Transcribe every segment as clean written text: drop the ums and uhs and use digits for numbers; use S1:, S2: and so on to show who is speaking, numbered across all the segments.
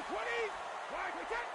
S1: 20. Wide, return.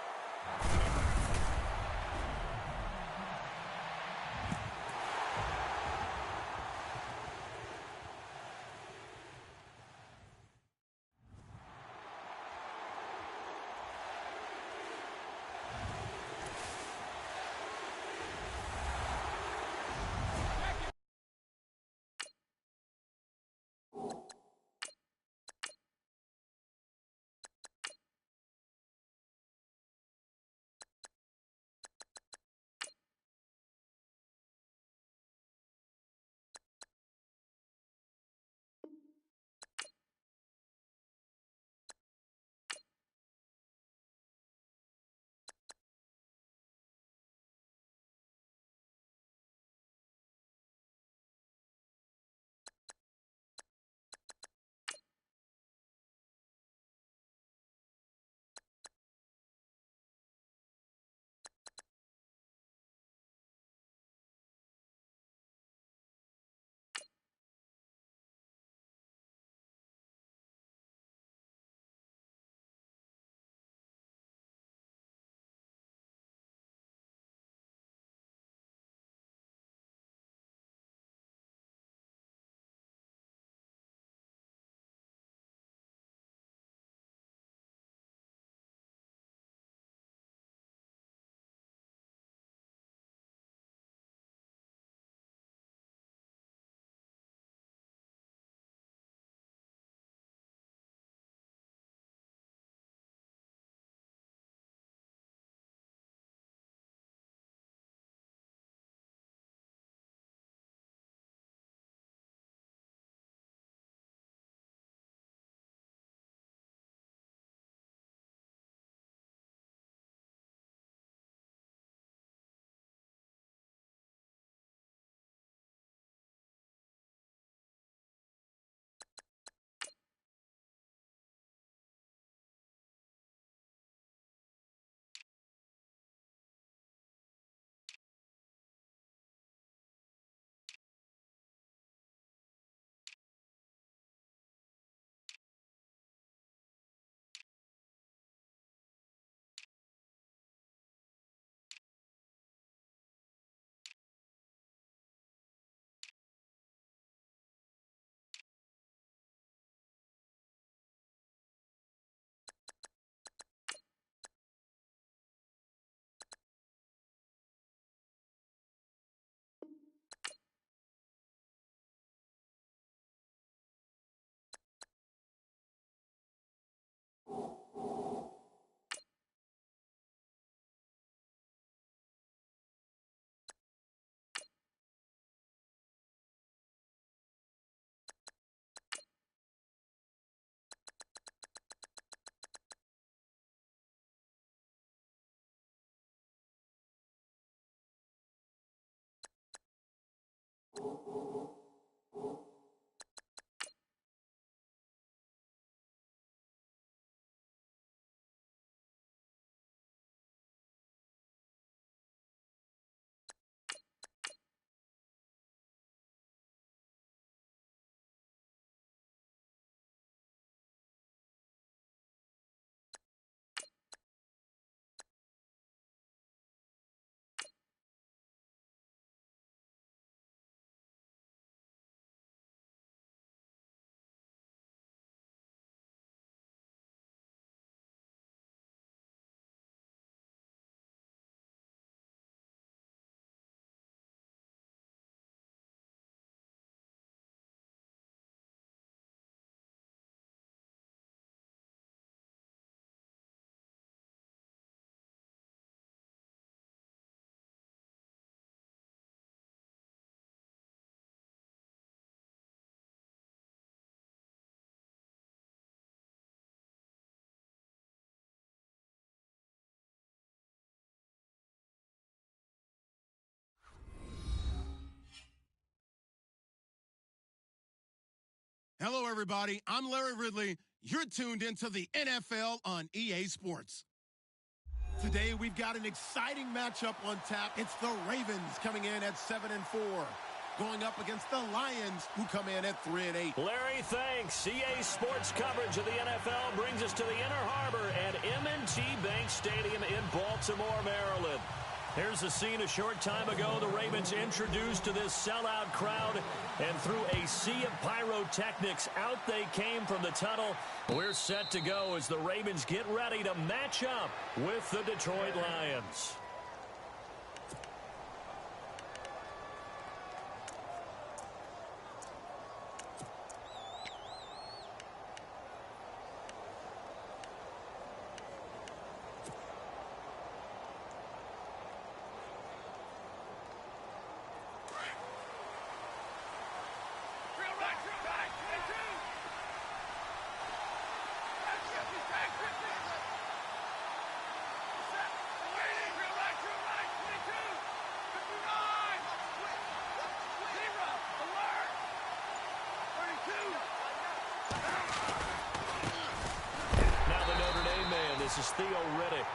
S2: Hello, everybody. I'm Larry Ridley. You're tuned into the NFL on EA Sports. Today, we've got an exciting matchup on tap. It's the Ravens coming in at 7-4. going up against the Lions, who come in at 3-8.
S3: Larry, thanks. EA Sports coverage of the NFL brings us to the Inner Harbor at M&T Bank Stadium in Baltimore, Maryland. Here's the scene a short time ago. The Ravens introduced to this sellout crowd, and through a sea of pyrotechnics, out they came from the tunnel. We're set to go as the Ravens get ready to match up with the Detroit Lions. This is Theo Riddick.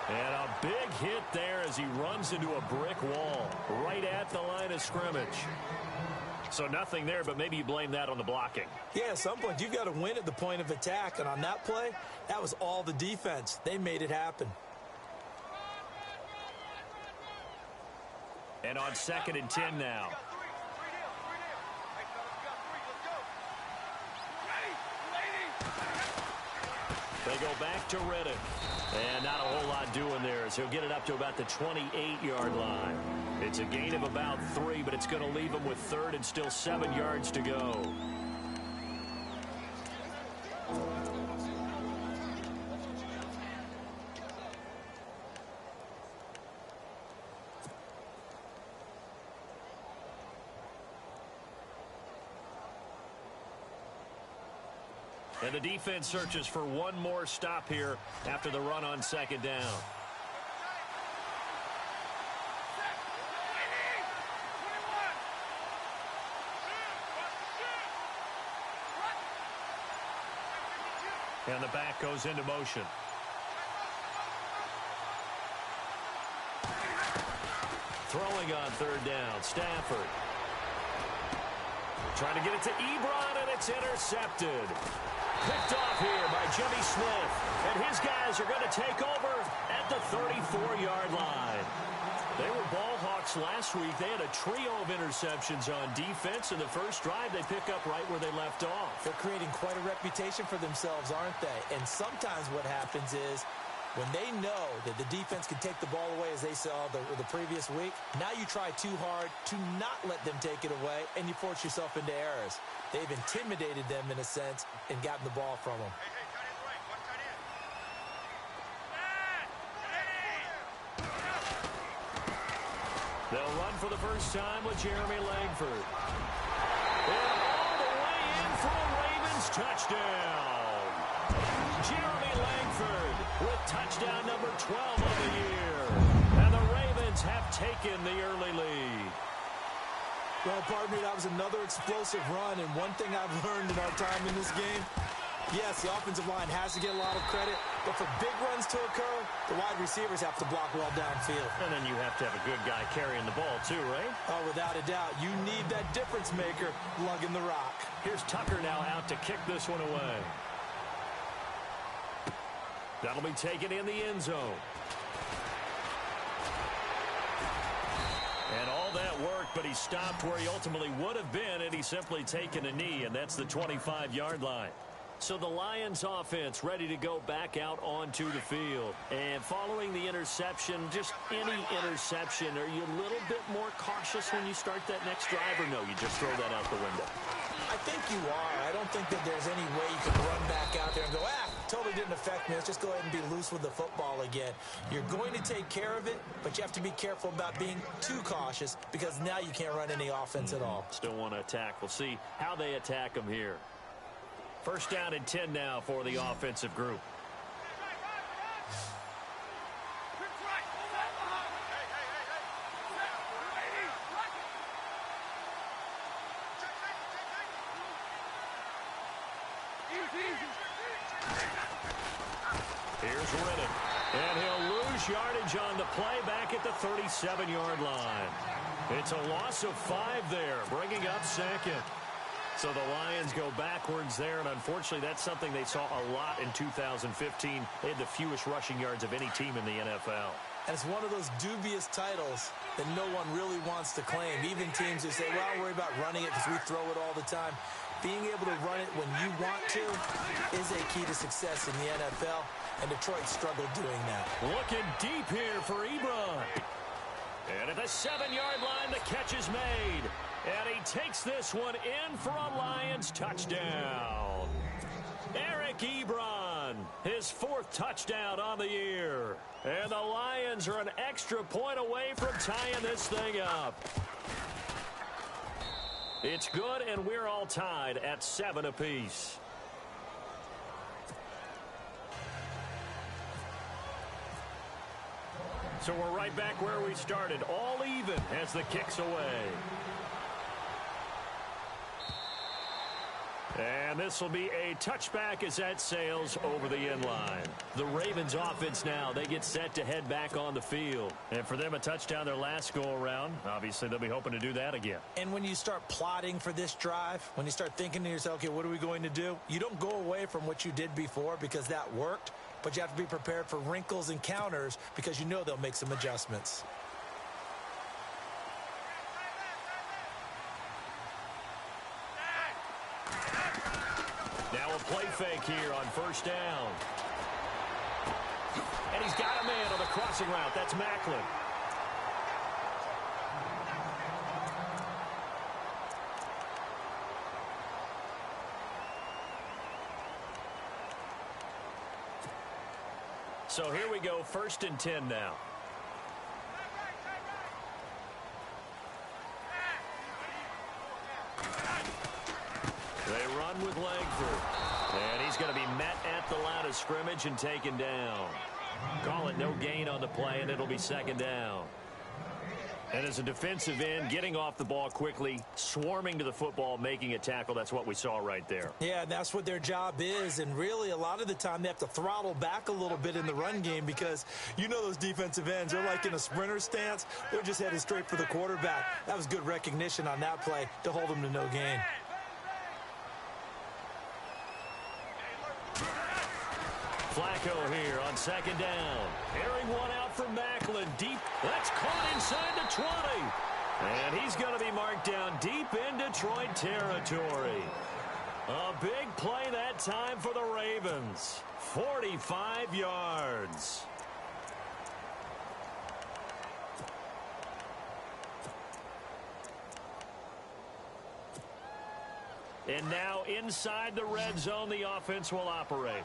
S3: And a big hit there as he runs into a brick wall right at the line of scrimmage. So nothing there, but maybe you blame that on the blocking.
S4: Yeah, at some point you've got to win at the point of attack. And on that play, that was all the defense. They made it happen.
S3: And on 2nd and 10 now. They go back to Riddick. And not a whole lot doing there as he'll get it up to about the 28-yard line. It's a gain of about 3, but it's going to leave him with 3rd and still 7 yards to go. And the defense searches for one more stop here after the run on 2nd down. And the back goes into motion. Throwing on 3rd down, Stafford. Trying to get it to Ebron, and it's intercepted. Picked off here by Jimmy Smith. And his guys are going to take over at the 34-yard line. They were ball hawks last week. They had a trio of interceptions on defense. In the first drive, they pick up right where they left off.
S4: They're creating quite a reputation for themselves, aren't they? And sometimes what happens is when they know that the defense can take the ball away, as they saw the previous week, now you try too hard to not let them take it away, and you force yourself into errors. They've intimidated them in a sense and gotten the ball from them.
S3: They'll run for the first time with Jeremy Langford. And all the way in for a Ravens touchdown. Jeremy Langford with touchdown number 12 of the year. And the Ravens have taken the early lead.
S4: Well, pardon me, that was another explosive run, and one thing I've learned in our time in this game, yes, the offensive line has to get a lot of credit, but for big runs to occur, the wide receivers have to block well downfield.
S3: And then you have to have a good guy carrying the ball too, right?
S4: Oh, without a doubt. You need that difference maker lugging the rock.
S3: Here's Tucker now out to kick this one away. That'll be taken in the end zone. And all that worked, but he stopped where he ultimately would have been had he simply taken a knee, and that's the 25-yard line. So the Lions offense ready to go back out onto the field. And following the interception, just any interception, are you a little bit more cautious when you start that next drive, or no, you just throw that out the window?
S4: I think you are. I don't think that there's any way you can run back out there and go, totally didn't affect me. Let's just go ahead and be loose with the football again. You're going to take care of it, but you have to be careful about being too cautious because now you can't run any offense at all.
S3: Still want to attack. We'll see how they attack them here. First down and 10 now for the offensive group. Here's Riddick. And he'll lose yardage on the play back at the 37-yard line. It's a loss of 5 there, bringing up second. So the Lions go backwards there, and unfortunately that's something they saw a lot in 2015. They had the fewest rushing yards of any team in the NFL.
S4: And it's one of those dubious titles that no one really wants to claim. Even teams who say, well, I'll worry about running it because we throw it all the time. Being able to run it when you want to is a key to success in the NFL, and Detroit struggled doing that.
S3: Looking deep here for Ebron. And at the 7-yard line, the catch is made. And he takes this one in for a Lions touchdown. Eric Ebron, his 4th touchdown on the year. And the Lions are an extra point away from tying this thing up. It's good, and we're all tied at 7 apiece. So we're right back where we started, all even as the kick's away. And this will be a touchback as that sails over the end line. The Ravens offense now, they get set to head back on the field. And for them, a touchdown their last go-around. Obviously, they'll be hoping to do that again.
S4: And when you start plotting for this drive, when you start thinking to yourself, okay, what are we going to do? You don't go away from what you did before because that worked, but you have to be prepared for wrinkles and counters because you know they'll make some adjustments.
S3: Now a play fake here on first down. And he's got a man on the crossing route. That's Macklin. So here we go, 1st and 10 now. They run with Langford. And he's going to be met at the line of scrimmage and taken down. Call it no gain on the play, and it'll be 2nd down. And as a defensive end, getting off the ball quickly, swarming to the football, making a tackle, that's what we saw right there.
S4: Yeah, and that's what their job is. And really, a lot of the time, they have to throttle back a little bit in the run game because you know those defensive ends, they're like in a sprinter stance. They're just headed straight for the quarterback. That was good recognition on that play to hold them to no gain.
S3: Flacco here on 2nd down. Airing one out for Macklin. Deep. That's caught inside the 20. And he's going to be marked down deep in Detroit territory. A big play that time for the Ravens. 45 yards. And now inside the red zone, the offense will operate.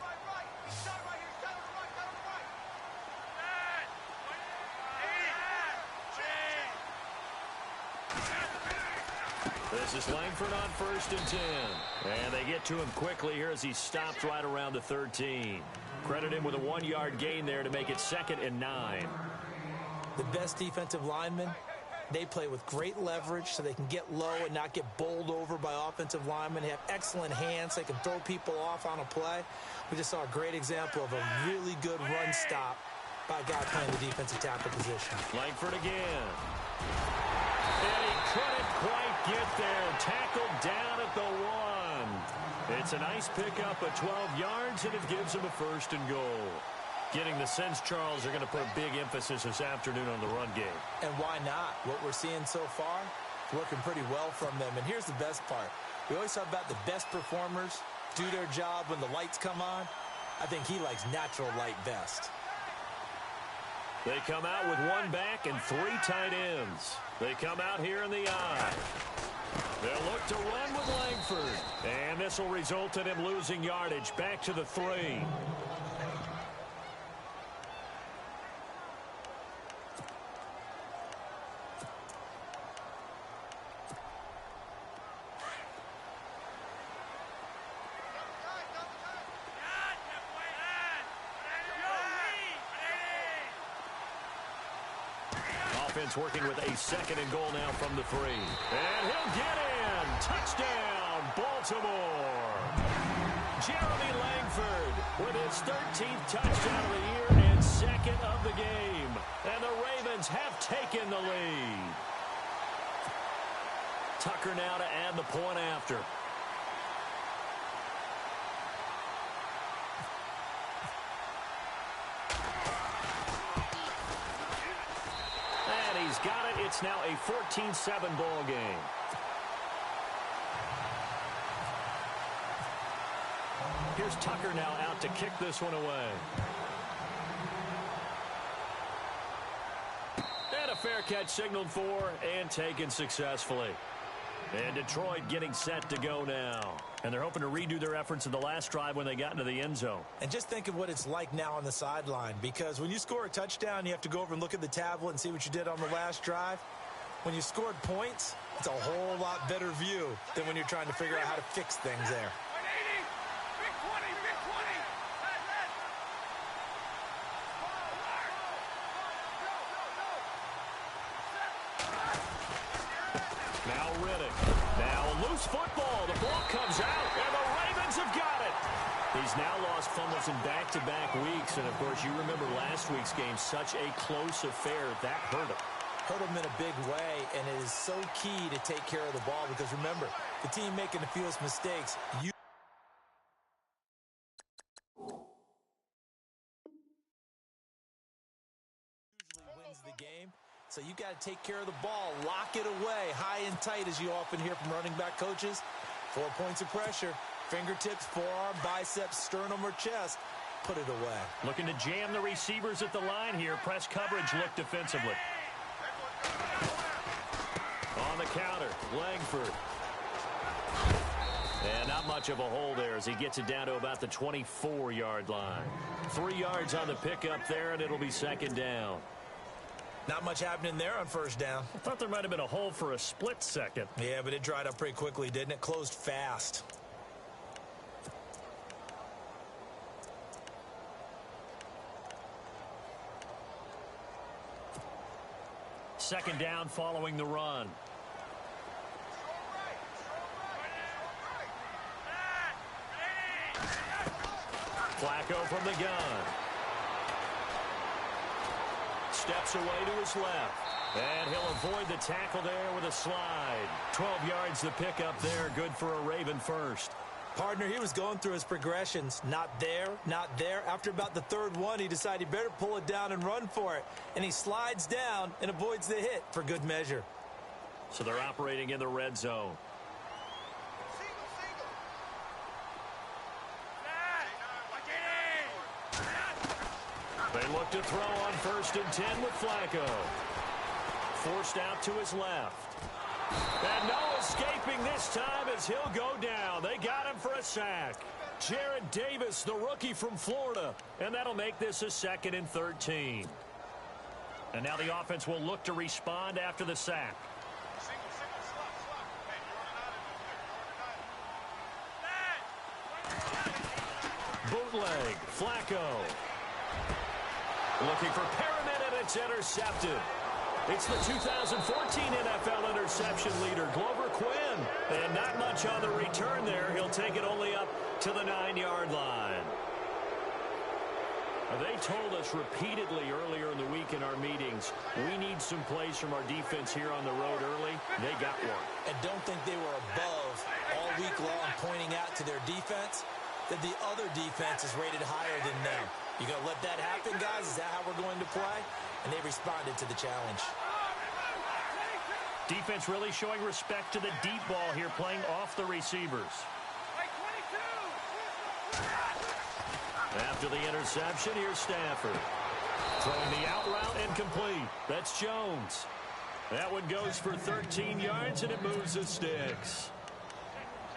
S3: This is Langford on 1st and 10. And they get to him quickly here as he stopped right around the 13. Credit him with a 1-yard gain there to make it 2nd and 9.
S4: The best defensive linemen, they play with great leverage so they can get low and not get bowled over by offensive linemen. They have excellent hands. They can throw people off on a play. We just saw a great example of a really good run stop by a guy playing the defensive tackle position.
S3: Langford again. And he couldn't quite get there. Tackled down at the 1. It's a nice pickup of 12 yards, and it gives him a 1st and goal. Getting the sense, Charles, they're going to put a big emphasis this afternoon on the run game. And
S4: why not? What we're seeing so far is working pretty well from them. And here's the best part. We always talk about the best performers do their job when the lights come on. I think he likes natural light best.
S3: They come out with 1 back and 3 tight ends. They come out here in the eye. They'll look to run with Langford. And this will result in him losing yardage back to the 3. Working with a 2nd and goal now from the 3. And he'll get in. Touchdown, Baltimore. Jeremy Langford with his 13th touchdown of the year and 2nd of the game. And the Ravens have taken the lead. Tucker now to add the point after. And he's got it. It's now a 14-7 ball game. Here's Tucker now out to kick this one away. And a fair catch signaled for and taken successfully. And Detroit getting set to go now. And they're hoping to redo their efforts in the last drive when they got into the end zone.
S4: And just think of what it's like now on the sideline, because when you score a touchdown, you have to go over and look at the tablet and see what you did on the last drive. When you scored points, it's a whole lot better view than when you're trying to figure out how to fix things there.
S3: Football. The ball comes out, and the Ravens have got it. He's now lost fumbles in back-to-back weeks, and, of course, you remember last week's game, such a close affair. That hurt him.
S4: Hurt him in a big way, and it is so key to take care of the ball because, remember, the team making the fewest mistakes, usually wins the game. So you got to take care of the ball, lock it away, high and tight, as you often hear from running back coaches. 4 points of pressure, fingertips, forearm, biceps, sternum, or chest. Put it away.
S3: Looking to jam the receivers at the line here. Press coverage look defensively. On the counter, Langford. And not much of a hole there as he gets it down to about the 24-yard line. 3 yards on the pickup there, and it'll be second down.
S4: Not much happening there on first down.
S3: I thought there might have been a hole for a split second.
S4: Yeah, but it dried up pretty quickly, didn't it? Closed fast.
S3: Second down following the run. Flacco from the gun. Steps away to his left. And he'll avoid the tackle there with a slide. 12 yards to pick up there. Good for a Raven first.
S4: Partner, he was going through his progressions. Not there, not there. After about the third one, he decided he better pull it down and run for it. And he slides down and avoids the hit for good measure.
S3: So they're operating in the red zone. They look to throw on 1st and 10 with Flacco. Forced out to his left. And no escaping this time as he'll go down. They got him for a sack. Jared Davis, the rookie from Florida. And that'll make this a 2nd and 13. And now the offense will look to respond after the sack. Bootleg, Flacco. Looking for Perriman, and it's intercepted. It's the 2014 NFL interception leader, Glover Quinn. And not much on the return there. He'll take it only up to the 9-yard line. They told us repeatedly earlier in the week in our meetings, we need some plays from our defense here on the road early. They got one.
S4: And don't think they were above all week long pointing out to their defense that the other defense is rated higher than them. You going to let that happen, guys? Is that how we're going to play? And they responded to the challenge.
S3: Defense really showing respect to the deep ball here, playing off the receivers. After the interception, here's Stafford. Throwing the out route and complete. That's Jones. That one goes for 13 yards, and it moves the sticks.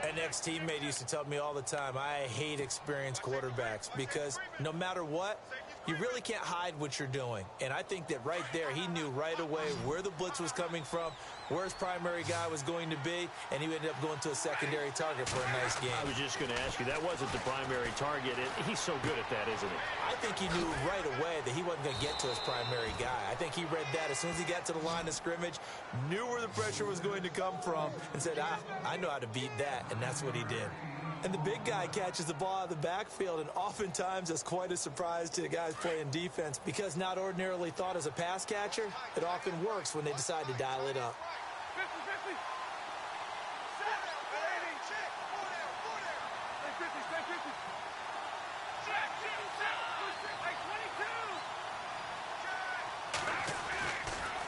S4: An ex-teammate used to tell me all the time, I hate experienced quarterbacks because no matter what, you really can't hide what you're doing. And I think that right there, he knew right away where the blitz was coming from, where his primary guy was going to be, and he ended up going to a secondary target for a nice game.
S3: I was just going to ask you, that wasn't the primary target. He's so good at that, isn't he?
S4: I think he knew right away that he wasn't going to get to his primary guy. I think he read that as soon as he got to the line of scrimmage, knew where the pressure was going to come from, and said, I know how to beat that, and that's what he did. And the big guy catches the ball out of the backfield, and oftentimes it's quite a surprise to the guys playing defense because not ordinarily thought as a pass catcher, it often works when they decide to dial it up.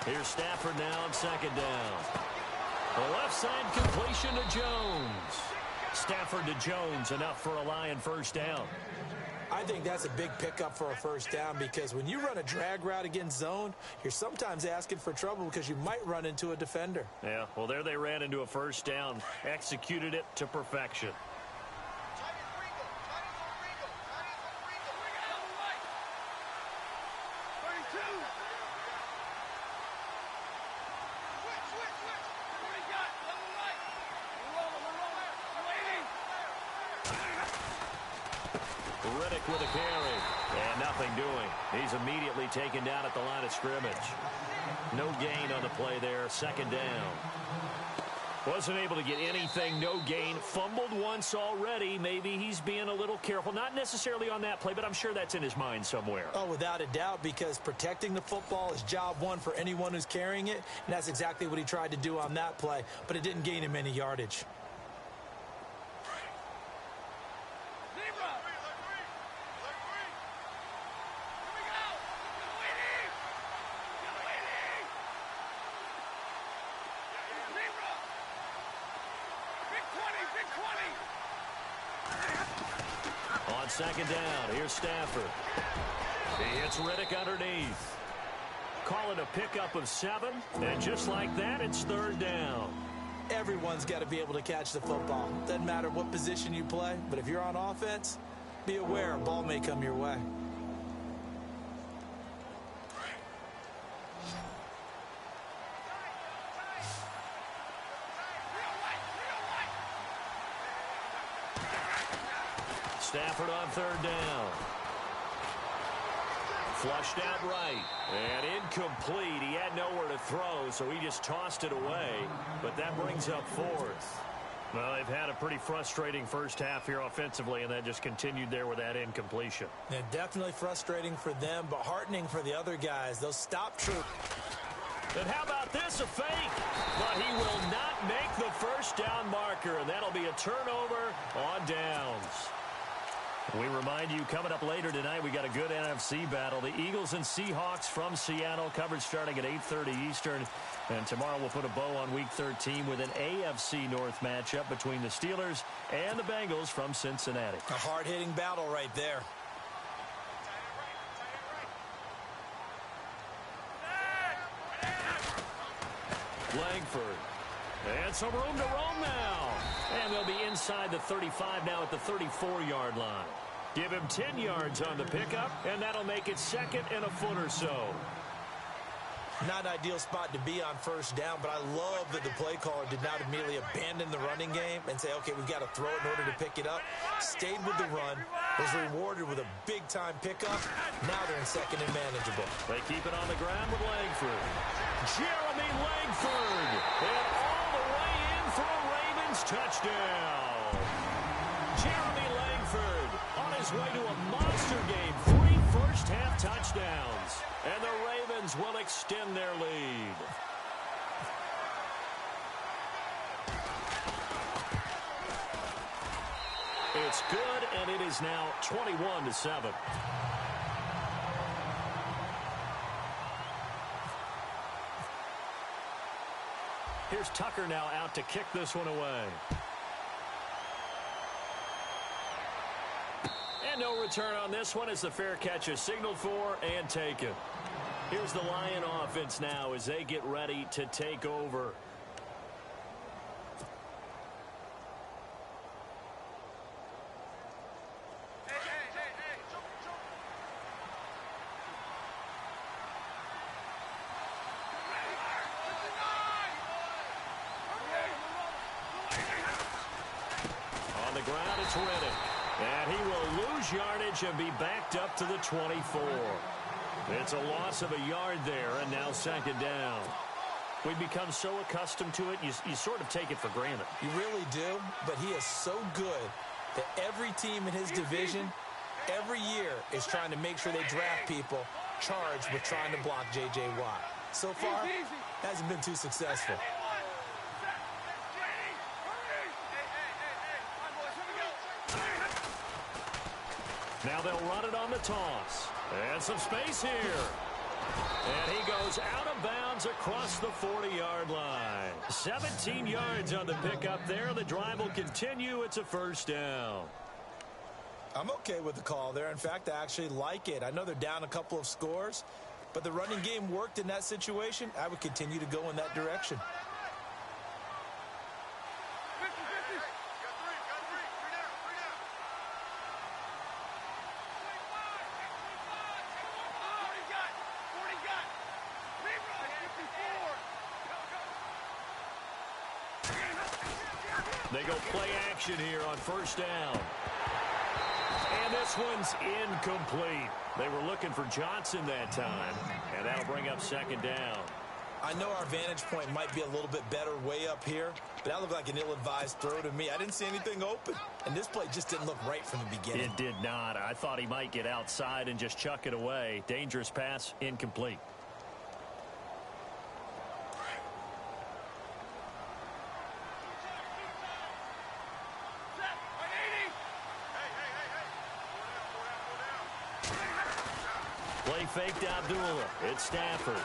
S3: Here's Stafford now on second down. The left side completion to Jones. Stafford to Jones, enough for a Lion first down.
S4: I think that's a big pickup for a first down because when you run a drag route against zone, you're sometimes asking for trouble because you might run into a defender.
S3: Yeah, well, there they ran into a first down, executed it to perfection. With a carry, and nothing doing. He's immediately taken down at the line of scrimmage. No gain on the play there, second down. Wasn't able to get anything, no gain. Fumbled once already. Maybe he's being a little careful. Not necessarily on that play, but I'm sure that's in his mind somewhere.
S4: Oh, without a doubt, because protecting the football is job one for anyone who's carrying it, and that's exactly what he tried to do on that play, but it didn't gain him any yardage.
S3: Second down. Here's Stafford. He hits Riddick underneath. Call it a pickup of 7. And just like that, it's third down.
S4: Everyone's got to be able to catch the football. Doesn't matter what position you play, but if you're on offense, be aware a ball may come your way.
S3: Stafford on third down. Flushed out right. And incomplete. He had nowhere to throw, so he just tossed it away. But that brings up fourth. Well, they've had a pretty frustrating first half here offensively, and that just continued there with that incompletion.
S4: Yeah, definitely frustrating for them, but heartening for the other guys. Those stop troops.
S3: And how about this, a fake? But he will not make the first down marker, and that'll be a turnover on downs. We remind you, coming up later tonight, we got a good NFC battle. The Eagles and Seahawks from Seattle, coverage starting at 8:30 Eastern. And tomorrow we'll put a bow on Week 13 with an AFC North matchup between the Steelers and the Bengals from Cincinnati.
S4: A hard-hitting battle right there.
S3: Langford. And some room to roam now. And they'll be inside the 35 now at the 34-yard line. Give him 10 yards on the pickup, and that'll make it second and a foot or so.
S4: Not an ideal spot to be on first down, but I love that the play caller did not immediately abandon the running game and say, okay, we've got to throw it in order to pick it up. Stayed with the run, was rewarded with a big-time pickup. Now they're in second and manageable.
S3: They keep it on the ground with Langford. Jeremy Langford. And all the way in for a Ravens touchdown. Jeremy Langford on his way to a monster game. 3 first-half touchdowns. And the Ravens will extend their lead. It's good, and it is now 21-7. Here's Tucker now out to kick this one away. And no return on this one as the fair catch is signaled for and taken. Here's the Lion offense now as they get ready to take over. On the ground, it's Riddick. And he will lose yardage and be backed up to the 24. It's a loss of a yard there, and now second down. We've become so accustomed to it, you sort of take it for granted.
S4: You really do, but he is so good that every team in his division, every year, is trying to make sure they draft people charged with trying to block J.J. Watt. So far, hasn't been too successful.
S3: Now they'll run it on the toss. And some space here. And he goes out of bounds across the 40-yard line. 17 yards on the pickup there. The drive will continue. It's a first down.
S4: I'm okay with the call there. In fact, I actually like it. I know they're down a couple of scores, but the running game worked in that situation. I would continue to go in that direction.
S3: They go play action here on first down. And this one's incomplete. They were looking for Johnson that time, and that'll bring up second down.
S4: I know our vantage point might be a little bit better way up here, but that looked like an ill-advised throw to me. I didn't see anything open, and this play just didn't look right from the beginning.
S3: It did not. I thought he might get outside and just chuck it away. Dangerous pass, incomplete. Play faked Abdullah. It's Stafford.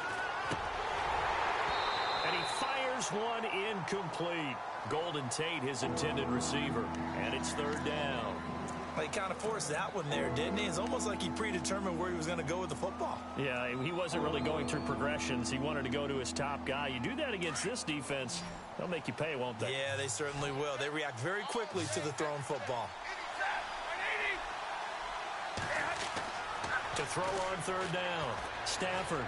S3: And he fires one incomplete. Golden Tate, his intended receiver. And it's third down.
S4: Well, he kind of forced that one there, didn't he? It's almost like he predetermined where he was going to go with the football.
S3: Yeah, he wasn't really going through progressions. He wanted to go to his top guy. You do that against this defense, they'll make you pay, won't they?
S4: Yeah, they certainly will. They react very quickly to the thrown football.
S3: To throw on third down, Stafford.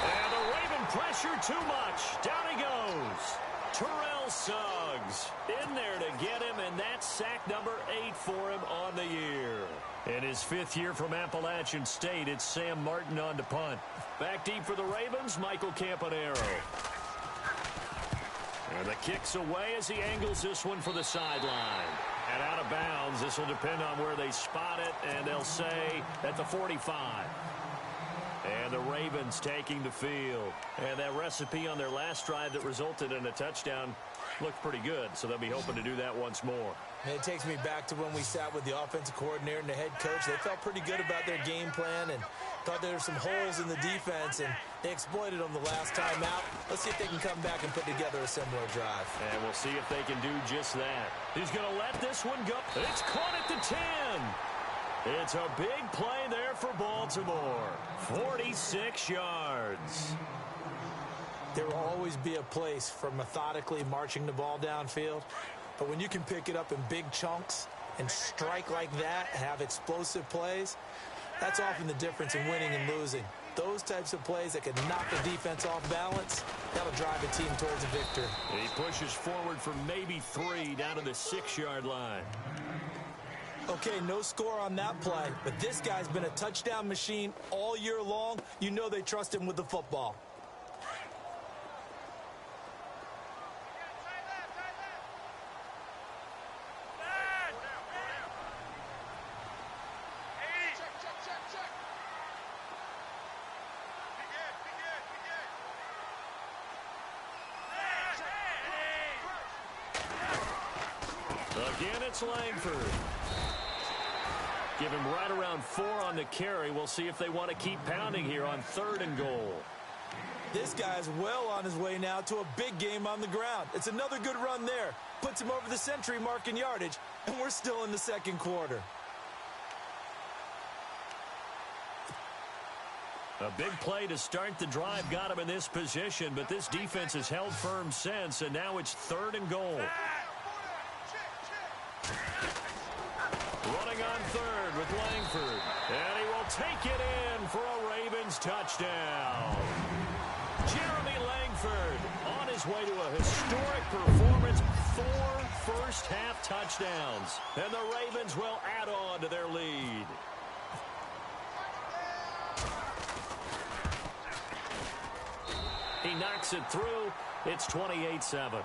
S3: And the Raven pressure too much. Down he goes. Terrell Suggs in there to get him, and that's sack number 8 for him on the year. In his 5th year from Appalachian State, it's Sam Martin on to punt. Back deep for the Ravens, Michael Campanaro. And the kick's away as he angles this one for the sideline. And out of bounds, this will depend on where they spot it, and they'll say at the 45. And the Ravens taking the field. And that recipe on their last drive that resulted in a touchdown looked pretty good, so they'll be hoping to do that once more.
S4: And it takes me back to when we sat with the offensive coordinator and the head coach. They felt pretty good about their game plan and thought there were some holes in the defense, and they exploited them the last time out. Let's see if they can come back and put together a similar drive.
S3: And we'll see if they can do just that. He's going to let this one go. It's caught at the 10. It's a big play there for Baltimore. 46 yards.
S4: There will always be a place for methodically marching the ball downfield, but when you can pick it up in big chunks and strike like that and have explosive plays, that's often the difference in winning and losing. Those types of plays that can knock the defense off balance, that'll drive a team towards a victory.
S3: He pushes forward for maybe 3 down to the 6-yard line.
S4: Okay, no score on that play, but this guy's been a touchdown machine all year long. You know they trust him with the football.
S3: Again, it's Langford. Give him right around 4 on the carry. We'll see if they want to keep pounding here on 3rd and goal.
S4: This guy's well on his way now to a big game on the ground. It's another good run there. Puts him over the century mark in yardage, and we're still in the 2nd quarter.
S3: A big play to start the drive got him in this position, but this defense has held firm since, and now it's 3rd and goal. Running on 3rd with Langford. And he will take it in for a Ravens touchdown. Jeremy Langford on his way to a historic performance. 4 first-half touchdowns. And the Ravens will add on to their lead. He knocks it through. It's 28-7.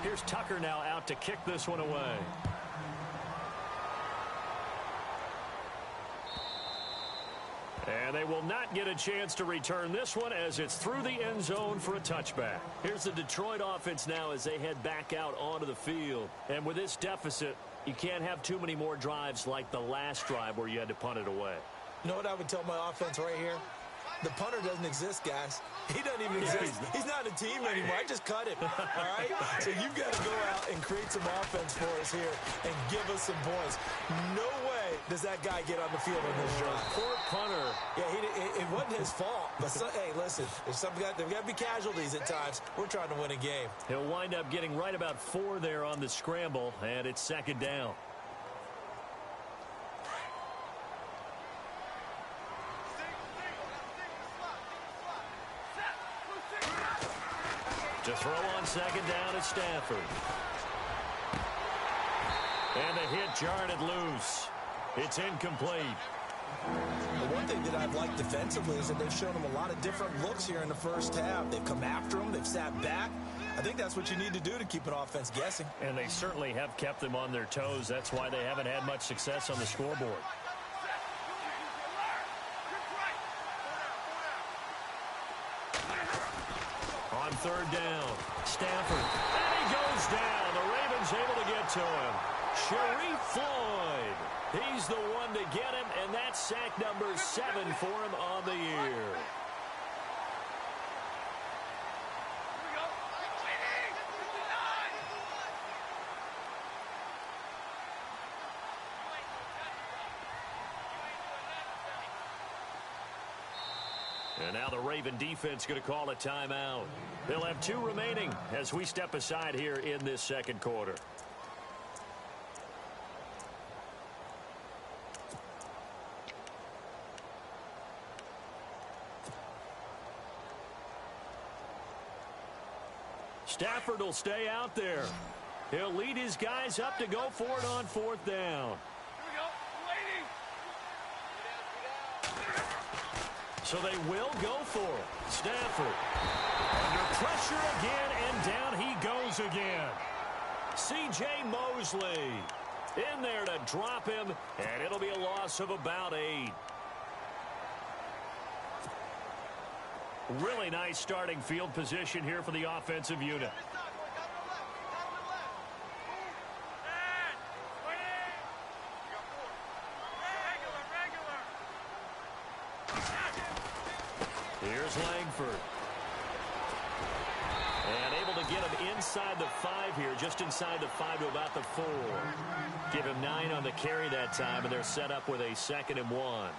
S3: Here's Tucker now out to kick this one away. And they will not get a chance to return this one as it's through the end zone for a touchback. Here's the Detroit offense now as they head back out onto the field. And with this deficit, you can't have too many more drives like the last drive where you had to punt it away.
S4: You know what I would tell my offense right here? The punter doesn't exist, guys. He doesn't even exist. He's not a team anymore. I just cut him, all right? So you've got to go out and create some offense for us here and give us some points. No way does that guy get on the field in this drive.
S3: Poor punter.
S4: Yeah, it wasn't his fault. But, hey, listen, there's got to be casualties at times. We're trying to win a game.
S3: He'll wind up getting right about 4 there on the scramble, and it's second down. To throw on second down is Stafford. And the hit jarred it loose. It's incomplete.
S4: The one thing that I've liked defensively is that they've shown them a lot of different looks here in the first half. They've come after them. They've sat back. I think that's what you need to do to keep an offense guessing.
S3: And they certainly have kept them on their toes. That's why they haven't had much success on the scoreboard. On third down, Stafford. And he goes down. The Ravens able to get to him. Sharif Floyd. He's the one to get him, and that's sack number 7 for him on the year. And now the Raven defense going to call a timeout. They'll have 2 remaining as we step aside here in this second quarter. Stafford will stay out there. He'll lead his guys up to go for it on 4th down. So they will go for it. Stafford under pressure again, and down he goes again. C.J. Mosley in there to drop him, and it'll be a loss of about 8. Really nice starting field position here for the offensive unit. Here's Langford. And able to get him inside the 5 here, just inside the 5 to about the 4. Give him 9 on the carry that time, and they're set up with a 2nd and 1.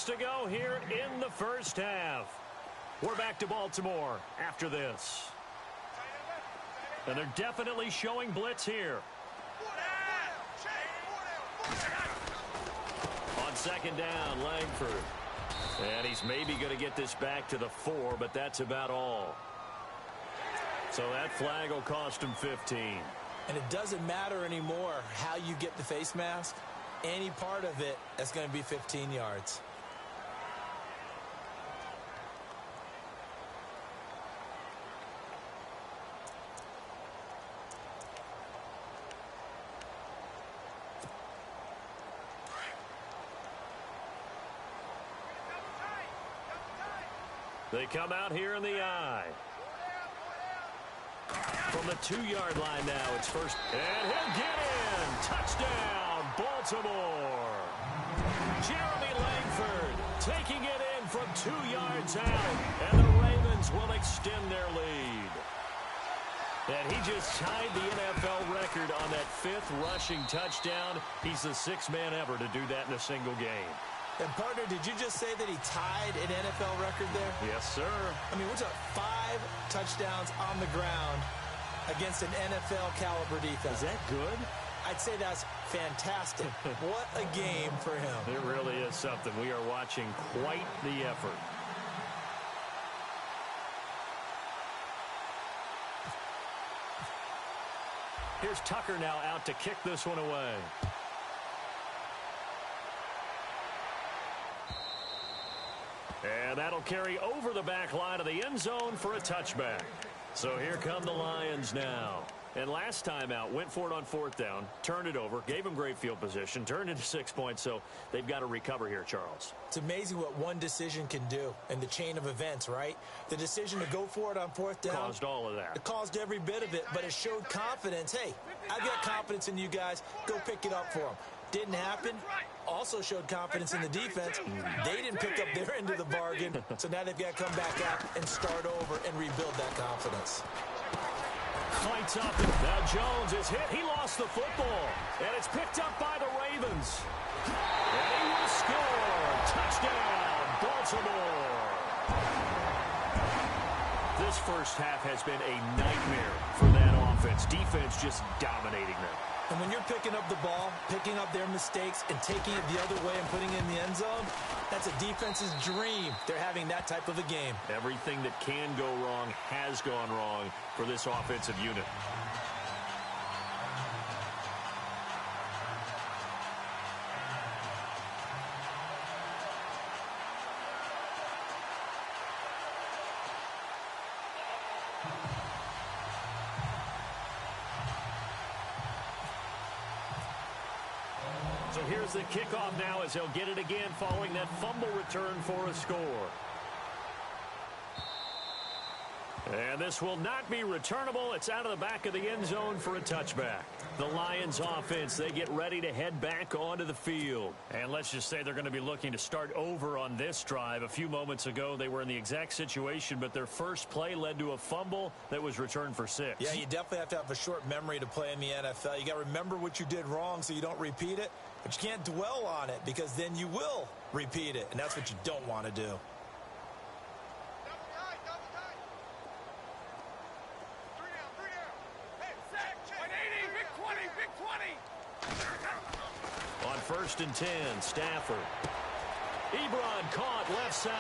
S3: To go here in the first half. We're back to Baltimore after this. And they're definitely showing blitz here. On second down, Langford. And he's maybe going to get this back to the 4, but that's about all. So that flag will cost him 15.
S4: And it doesn't matter anymore how you get the face mask. Any part of it, that's going to be 15 yards.
S3: They come out here in the eye. From the 2-yard line now, it's first. And he'll get in. Touchdown, Baltimore. Jeremy Langford taking it in from 2 yards out. And the Ravens will extend their lead. And he just tied the NFL record on that 5th rushing touchdown. He's the 6th man ever to do that in a single game.
S4: And, partner, did you just say that he tied an NFL record there?
S3: Yes, sir.
S4: I mean, we're talking 5 touchdowns on the ground against an NFL-caliber defense.
S3: Is that good?
S4: I'd say that's fantastic. What a game for him.
S3: It really is something. We are watching quite the effort. Here's Tucker now out to kick this one away. And that'll carry over the back line of the end zone for a touchback. So here come the Lions now. And last time out, went for it on fourth down, turned it over, gave them great field position, turned into 6 points, so they've got to recover here, Charles.
S4: It's amazing what one decision can do in the chain of events, right? The decision to go for it on fourth down.
S3: Caused all of that.
S4: It caused every bit of it, but it showed confidence. Hey, I've got confidence in you guys. Go pick it up for them. Didn't happen. Also showed confidence in the defense. They didn't pick up their end of the bargain, so now they've got to come back out and start over and rebuild that confidence.
S3: Fights up. Now Jones is hit. He lost the football. And it's picked up by the Ravens. And he will score. Touchdown, Baltimore. This first half has been a nightmare for that offense. Defense just dominating them.
S4: And when you're picking up the ball, picking up their mistakes, and taking it the other way and putting it in the end zone, that's a defense's dream. They're having that type of a game.
S3: Everything that can go wrong has gone wrong for this offensive unit. So here's the kickoff now as they'll get it again following that fumble return for a score. And this will not be returnable. It's out of the back of the end zone for a touchback. The Lions offense, they get ready to head back onto the field. And let's just say they're going to be looking to start over on this drive. A few moments ago, they were in the exact situation, but their first play led to a fumble that was returned for 6.
S4: Yeah, you definitely have to have a short memory to play in the NFL. You got to remember what you did wrong so you don't repeat it, but you can't dwell on it because then you will repeat it, and that's what you don't want to do.
S3: On 1st and 10, Stafford. Ebron caught left side.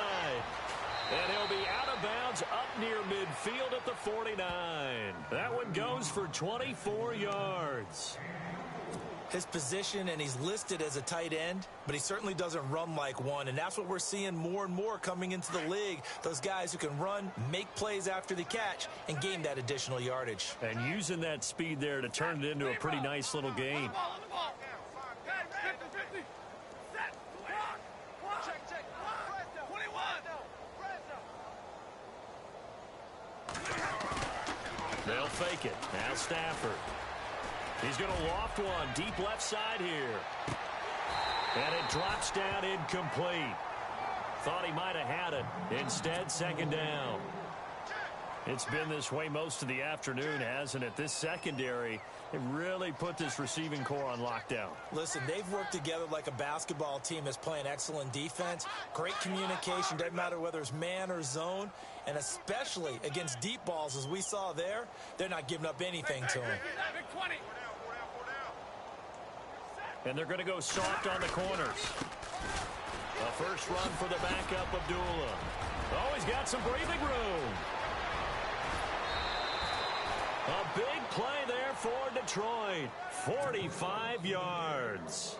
S3: And he'll be out of bounds up near midfield at the 49. That one goes for 24 yards.
S4: His position, and he's listed as a tight end, but he certainly doesn't run like one, and that's what we're seeing more and more coming into the league. Those guys who can run, make plays after the catch, and gain that additional yardage.
S3: And using that speed there to turn it into a pretty nice little game. They'll fake it. Now Stafford. He's going to loft one deep left side here. And it drops down incomplete. Thought he might have had it. Instead, second down. It's been this way most of the afternoon, hasn't it? This secondary, it really put this receiving core on lockdown.
S4: Listen, they've worked together like a basketball team that's playing excellent defense. Great communication, doesn't matter whether it's man or zone. And especially against deep balls, as we saw there, they're not giving up anything to them.
S3: And they're going to go soft on the corners. A first run for the backup, Abdullah. Oh, he's got some breathing room. A big play there for Detroit. 45 yards.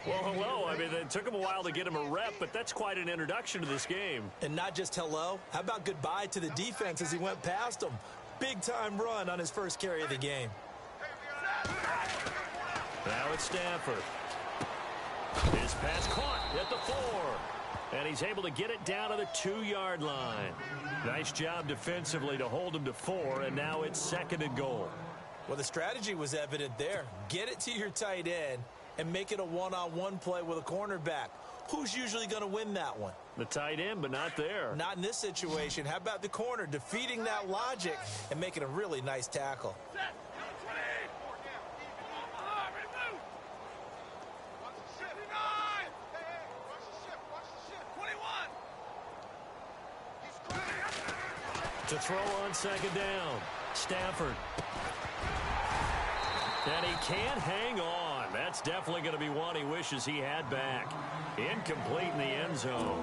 S3: Well, hello. I mean, it took him a while to get him a rep, but that's quite an introduction to this game.
S4: And not just hello. How about goodbye to the defense as he went past him? Big-time run on his first carry of the game.
S3: Now it's Stafford. His pass caught at the 4. And he's able to get it down to the 2-yard line. Nice job defensively to hold him to 4, and now it's 2nd and goal.
S4: Well, the strategy was evident there. Get it to your tight end and make it a one-on-one play with a cornerback. Who's usually going to win that one?
S3: The tight end, but not there.
S4: Not in this situation. How about the corner defeating that logic and making a really nice tackle?
S3: To throw on 2nd down, Stafford. And he can't hang on. That's definitely going to be one he wishes he had back. Incomplete in the end zone.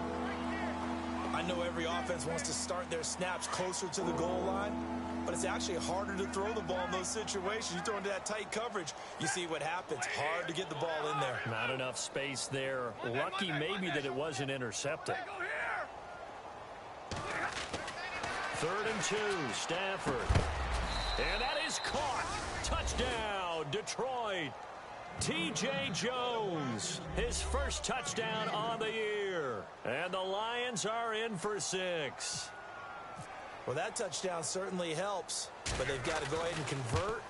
S4: I know every offense wants to start their snaps closer to the goal line, but it's actually harder to throw the ball in those situations. You throw into that tight coverage, you see what happens. Hard to get the ball in there.
S3: Not enough space there. Lucky maybe that it wasn't intercepted. 3rd and 2, Stafford. And that is caught. Touchdown, Detroit. T.J. Jones, his first touchdown on the year. And the Lions are in for 6.
S4: Well, that touchdown certainly helps, but they've got to go ahead and convert,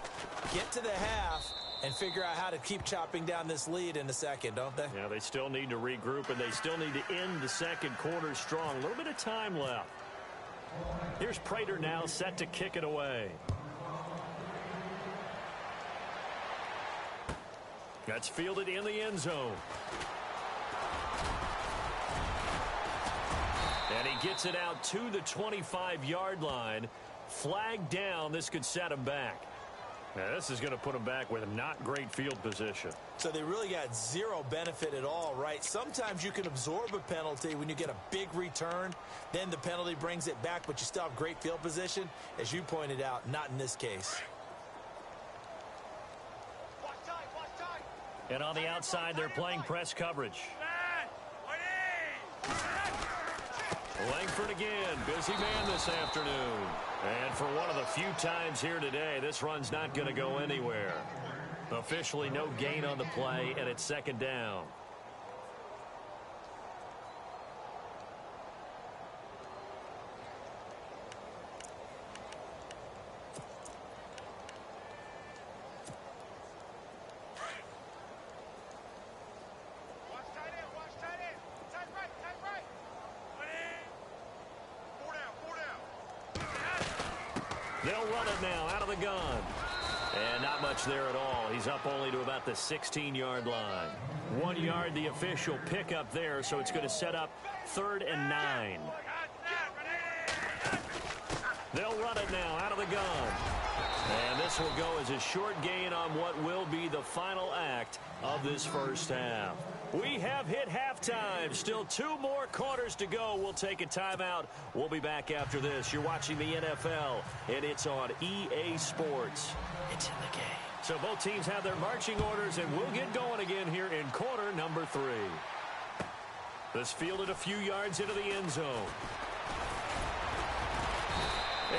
S4: get to the half, and figure out how to keep chopping down this lead in the second, don't they?
S3: Yeah, they still need to regroup, and they still need to end the second quarter strong. A little bit of time left. Here's Prater now set to kick it away. That's fielded in the end zone. And he gets it out to the 25-yard line. Flag down. This could set him back. Now, this is going to put him back with not great field position.
S4: So they really got zero benefit at all, right? Sometimes you can absorb a penalty when you get a big return. Then the penalty brings it back, but you still have great field position. As you pointed out, not in this case.
S3: And on the outside, they're playing press coverage. Langford again, busy man this afternoon. And for one of the few times here today, this run's not going to go anywhere. Officially no gain on the play, and it's 2nd down. They'll run it now out of the gun. And not much there at all. He's up only to about the 16-yard line. 1 yard, the official pickup there, so it's going to set up 3rd and 9. They'll run it now out of the gun. And this will go as a short gain on what will be the final act of this first half. We have hit halftime. Still 2 more quarters to go. We'll take a timeout. We'll be back after this. You're watching the NFL, and it's on EA Sports. It's in the game. So both teams have their marching orders, and we'll get going again here in quarter number 3. This fielded a few yards into the end zone.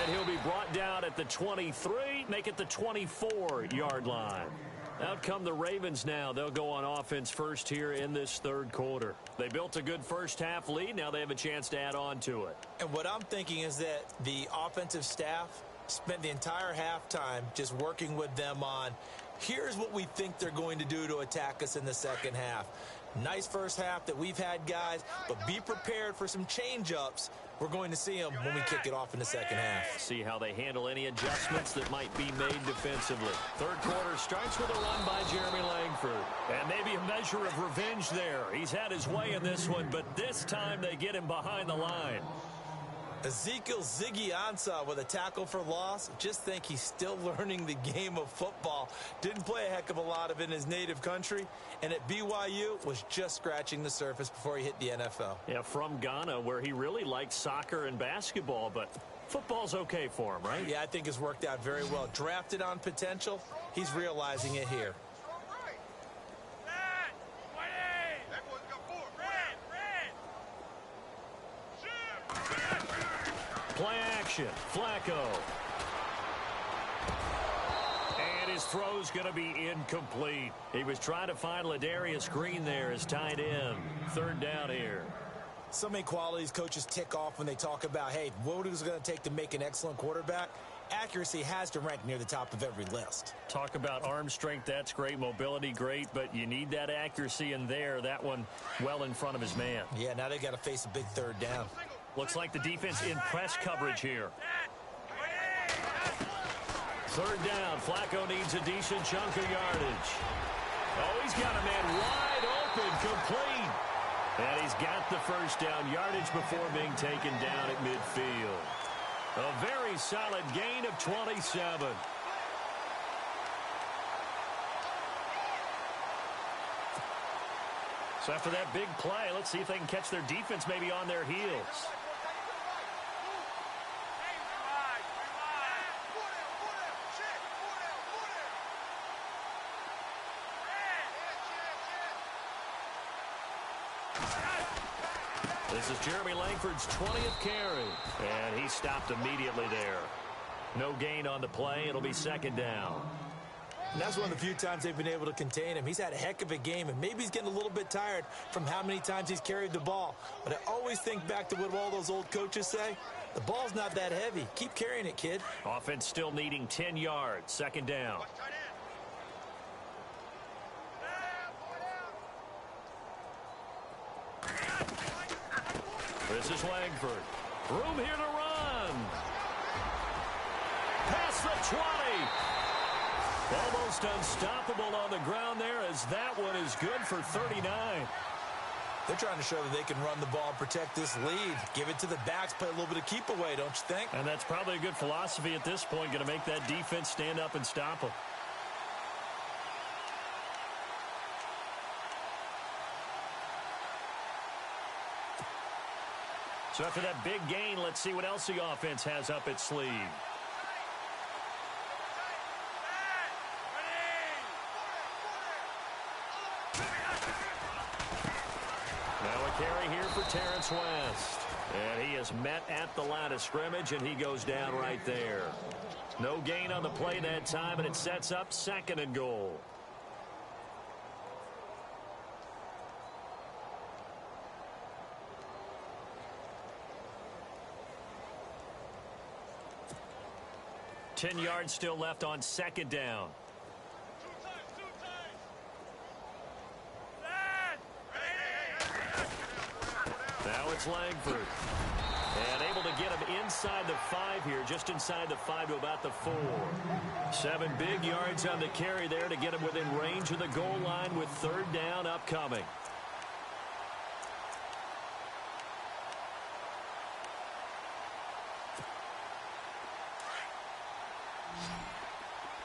S3: And he'll be brought down at the 23, make it the 24-yard line. Out come the Ravens now. They'll go on offense first here in this 3rd quarter. They built a good first half lead. Now they have a chance to add on to it.
S4: And what I'm thinking is that the offensive staff spent the entire halftime just working with them on, here's what we think they're going to do to attack us in the second half. Nice first half that we've had, guys, but be prepared for some change-ups. We're going to see them when we kick it off in the second half.
S3: See how they handle any adjustments that might be made defensively. 3rd quarter starts with a run by Jeremy Langford. And maybe a measure of revenge there. He's had his way in this one, but this time they get him behind the line.
S4: Ezekiel Ziggy Ansah with a tackle for loss. Just think he's still learning the game of football. Didn't play a heck of a lot of it in his native country. And at BYU was just scratching the surface before he hit the NFL.
S3: Yeah, from Ghana, where he really liked soccer and basketball, but football's okay for him, right?
S4: Yeah, I think it's worked out very well. Drafted on potential, he's realizing it here.
S3: Play action, Flacco. And his throw's going to be incomplete. He was trying to find Ladarius Green there as tight end. 3rd down here.
S4: So many qualities coaches tick off when they talk about, hey, what is it going to take to make an excellent quarterback? Accuracy has to rank near the top of every list.
S3: Talk about arm strength, that's great. Mobility, great, but you need that accuracy in there. That one well in front of his man.
S4: Yeah, now they got to face a big 3rd down.
S3: Looks like the defense in press coverage here. 3rd down. Flacco needs a decent chunk of yardage. Oh, he's got a man wide open, complete. And he's got the first down yardage before being taken down at midfield. A very solid gain of 27. So after that big play, let's see if they can catch their defense maybe on their heels. This is Jeremy Langford's 20th carry, and he stopped immediately there. No gain on the play. It'll be second down.
S4: And that's one of the few times they've been able to contain him. He's had a heck of a game, and maybe he's getting a little bit tired from how many times he's carried the ball. But I always think back to what all those old coaches say. The ball's not that heavy. Keep carrying it, kid.
S3: Offense still needing 10 yards. Second down. This is Langford. Room here to run. Past the 20. Almost unstoppable on the ground there, as that one is good for 39.
S4: They're trying to show that they can run the ball and protect this lead. Give it to the backs, play a little bit of keep away, don't you think?
S3: And that's probably a good philosophy at this point, going to make that defense stand up and stop them. So after that big gain, let's see what else the offense has up its sleeve. Now a carry here for Terrence West. And he is met at the line of scrimmage, and he goes down right there. No gain on the play that time, and it sets up second and goal. Ten yards still left on second down. Now it's Langford. And able to get him inside the 5 here, just inside the 5 to about the 4. 7 big yards on the carry there to get him within range of the goal line with third down upcoming.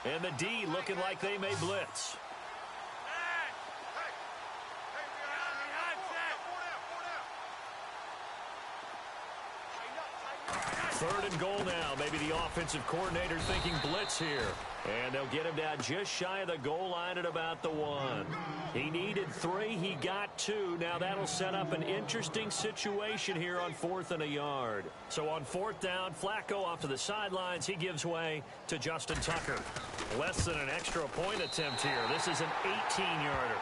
S3: And the D looking like they may blitz. Third and goal now. Maybe the offensive coordinator thinking blitz here. And they'll get him down just shy of the goal line at about the 1. He needed 3. He got 2. Now that'll set up an interesting situation here on 4th and a yard. So on 4th down, Flacco off to the sidelines. He gives way to Justin Tucker. Less than an extra point attempt here. This is an 18-yarder.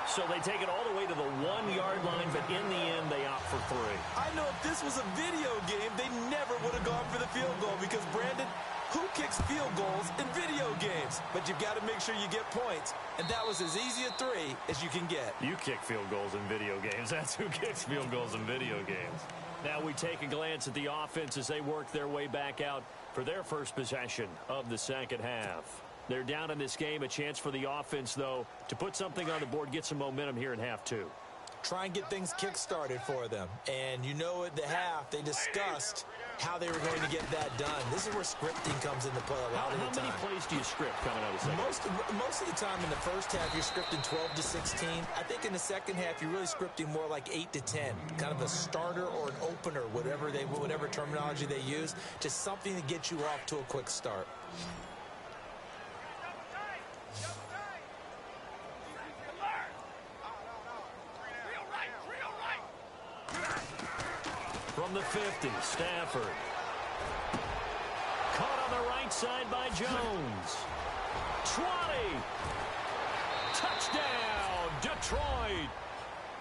S3: So they take it all the way to the 1-yard line, but in the end, they opt for 3.
S4: I know if this was a video game, they never would have gone for the field goal because, Brandon, who kicks field goals in video games? But you've got to make sure you get points, and that was as easy a 3 as you can get.
S3: You kick field goals in video games. That's who kicks field goals in video games. Now we take a glance at the offense as they work their way back out for their first possession of the second half. They're down in this game. A chance for the offense, though, to put something on the board, get some momentum here in half 2.
S4: Try and get things kick-started for them. And you know at the half, they discussed how they were going to get that done. This is where scripting comes into play a lot of the time.
S3: How many plays do you script coming out of the second?
S4: Most of the time in the first half, you're scripting 12 to 16. I think in the second half, you're really scripting more like 8 to 10. Kind of a starter or an opener, whatever terminology they use. Just something to get you off to a quick start.
S3: From the 50, Stafford. Caught on the right side by Jones. 20. Touchdown, Detroit.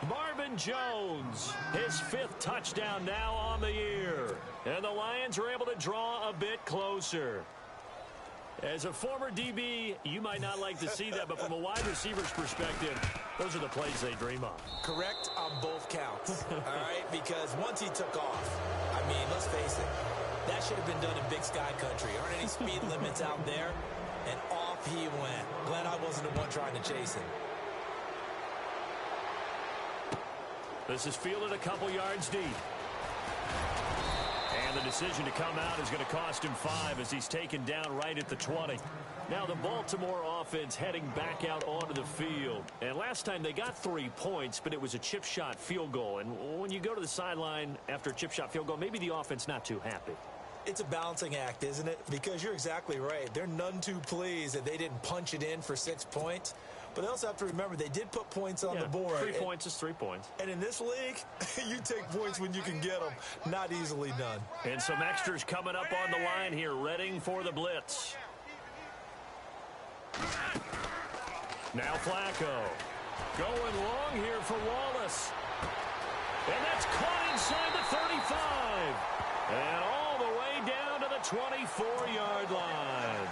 S3: Marvin Jones, his 5th touchdown now on the year. And the Lions are able to draw a bit closer. As a former DB, you might not like to see that, but from a wide receiver's perspective, those are the plays they dream of.
S4: Correct on both counts, all right? Because once he took off, I mean, let's face it, that should have been done in Big Sky Country. Aren't any speed limits out there? And off he went. Glad I wasn't the one trying to chase him.
S3: This is fielded a couple yards deep. And the decision to come out is going to cost him 5 as he's taken down right at the 20. Now the Baltimore offense heading back out onto the field. And last time they got 3 points, but it was a chip shot field goal. And when you go to the sideline after a chip shot field goal, maybe the offense not too happy.
S4: It's a balancing act, isn't it? Because you're exactly right. They're none too pleased that they didn't punch it in for 6 points. But they also have to remember they did put points on the board.
S3: 3 points is 3 points.
S4: And in this league, you take points when you can get them. Not easily done.
S3: And some extras coming up on the line here, readying for the blitz. Now Flacco. Going long here for Wallace. And that's caught inside the 35. And all the way down to the 24-yard line.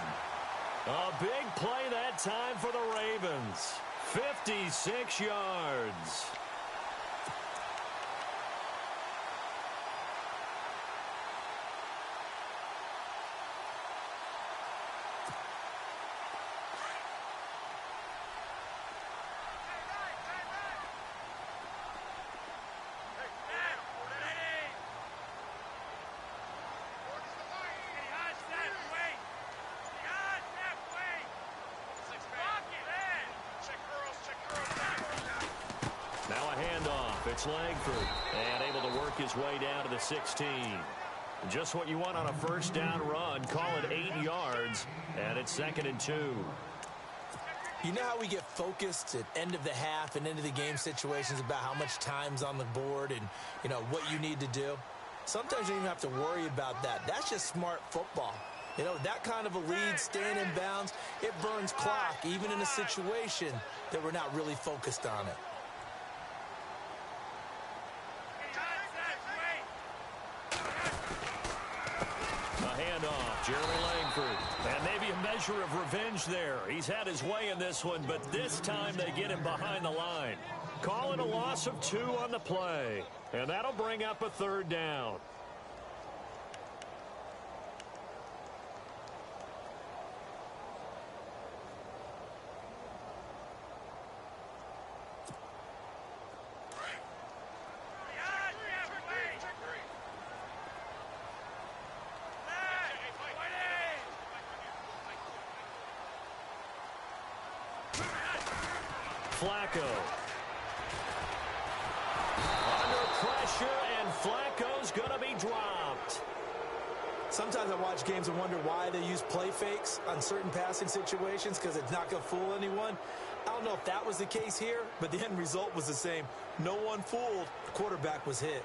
S3: A big play that time for the Ravens. 56 yards. It's Langford, and able to work his way down to the 16. Just what you want on a first down run. Call it 8 yards, and it's 2nd and 2.
S4: You know how we get focused at end of the half and into the game situations about how much time's on the board and, you know, what you need to do? Sometimes you don't even have to worry about that. That's just smart football. You know, that kind of a lead, staying in bounds, it burns clock, even in a situation that we're not really focused on it.
S3: Jeremy Langford. And maybe a measure of revenge there. He's had his way in this one, but this time they get him behind the line. Call it a loss of 2 on the play. And that'll bring up a 3rd down. Flacco. Under pressure, and Flacco's going to be dropped.
S4: Sometimes I watch games and wonder why they use play fakes on certain passing situations because it's not going to fool anyone. I don't know if that was the case here, but the end result was the same. No one fooled. The quarterback was hit.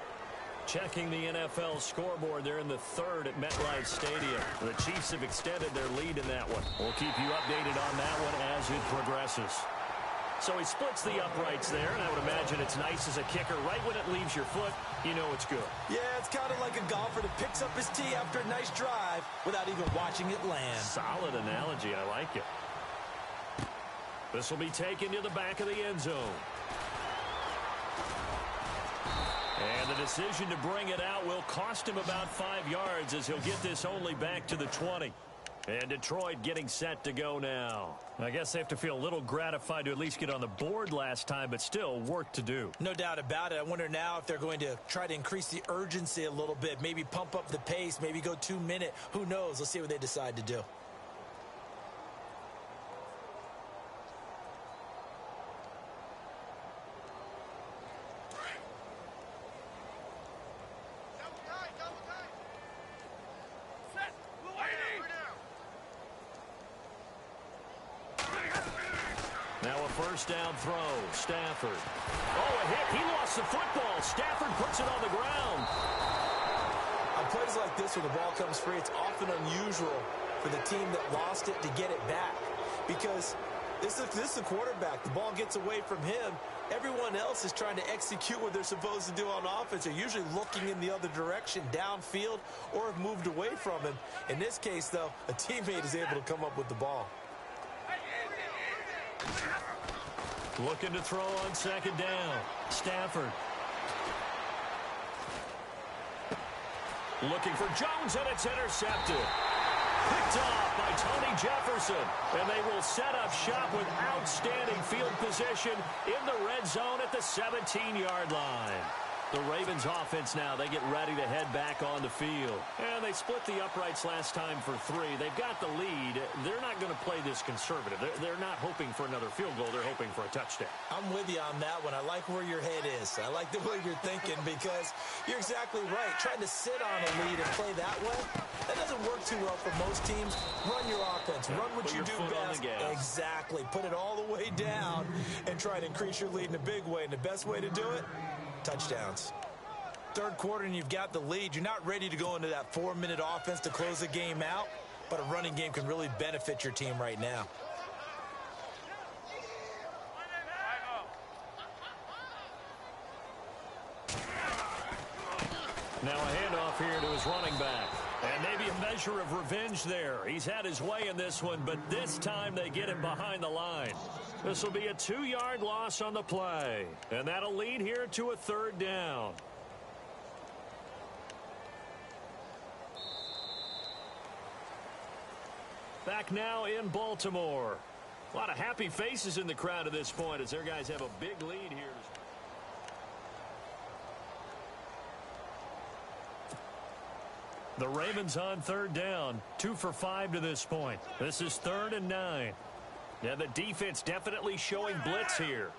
S3: Checking the NFL scoreboard, they're in the 3rd at MetLife Stadium. The Chiefs have extended their lead in that one. We'll keep you updated on that one as it progresses. So he splits the uprights there, and I would imagine it's nice as a kicker. Right when it leaves your foot, you know it's good.
S4: Yeah, it's kind of like a golfer that picks up his tee after a nice drive without even watching it land.
S3: Solid analogy. I like it. This will be taken to the back of the end zone. And the decision to bring it out will cost him about 5 yards as he'll get this only back to the 20. And Detroit getting set to go now. I guess they have to feel a little gratified to at least get on the board last time, but still work to do.
S4: No doubt about it. I wonder now if they're going to try to increase the urgency a little bit, maybe pump up the pace, maybe go 2 minute. Who knows? Let's see what they decide to do.
S3: First down throw, Stafford. Oh, a hit. He lost the football. Stafford puts it on the ground.
S4: On plays like this, when the ball comes free, it's often unusual for the team that lost it to get it back. Because this is the quarterback. The ball gets away from him. Everyone else is trying to execute what they're supposed to do on offense. They're usually looking in the other direction, downfield, or have moved away from him. In this case, though, a teammate is able to come up with the ball.
S3: Looking to throw on second down. Stafford. Looking for Jones, and it's intercepted. Picked off by Tony Jefferson. And they will set up shop with outstanding field position in the red zone at the 17-yard line. The Ravens offense now, they get ready to head back on the field. And they split the uprights last time for 3. They've got the lead. They're not going to play this conservative. They're not hoping for another field goal. They're hoping for a touchdown.
S4: I'm with you on that one. I like where your head is. I like the way you're thinking because you're exactly right. Trying to sit on a lead and play that way, that doesn't work too well for most teams. Run your offense. Run what you do best. Exactly. Put it all the way down and try to increase your lead in a big way. And the best way to do it, touchdowns. Third quarter and you've got the lead. You're not ready to go into that 4-minute offense to close the game out, but a running game can really benefit your team right now.
S3: Now a handoff here to his running back. And maybe a measure of revenge there. He's had his way in this one, but this time they get him behind the line. This will be a 2-yard loss on the play. And that'll lead here to a 3rd down. Back now in Baltimore. A lot of happy faces in the crowd at this point as their guys have a big lead here. The Ravens on 3rd down. 2 for 5 to this point. This is 3rd and 9. Yeah, the defense definitely showing blitz here.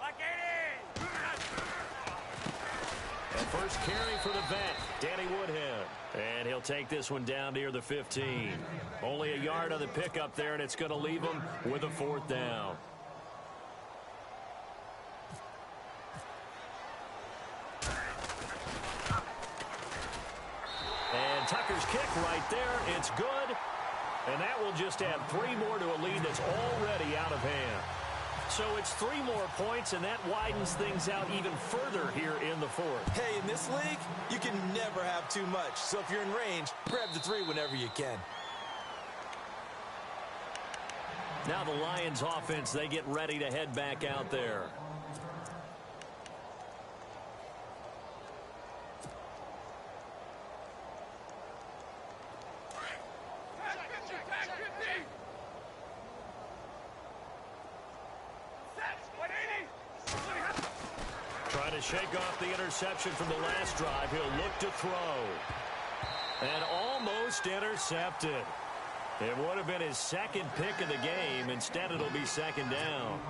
S3: And first carry for the vet, Danny Woodhead. And he'll take this one down near the 15. Only a yard on the pickup there, and it's going to leave him with a 4th down. And Tucker's kick right there. It's good. And that will just add 3 more to a lead that's already out of hand. So it's 3 more points, and that widens things out even further here in the 4th.
S4: Hey, in this league, you can never have too much. So if you're in range, grab the 3 whenever you can.
S3: Now the Lions offense, they get ready to head back out there. Trying to shake off the interception from the last drive. He'll look to throw. And almost intercepted. It would have been his 2nd pick of the game. Instead, it'll be 2nd down.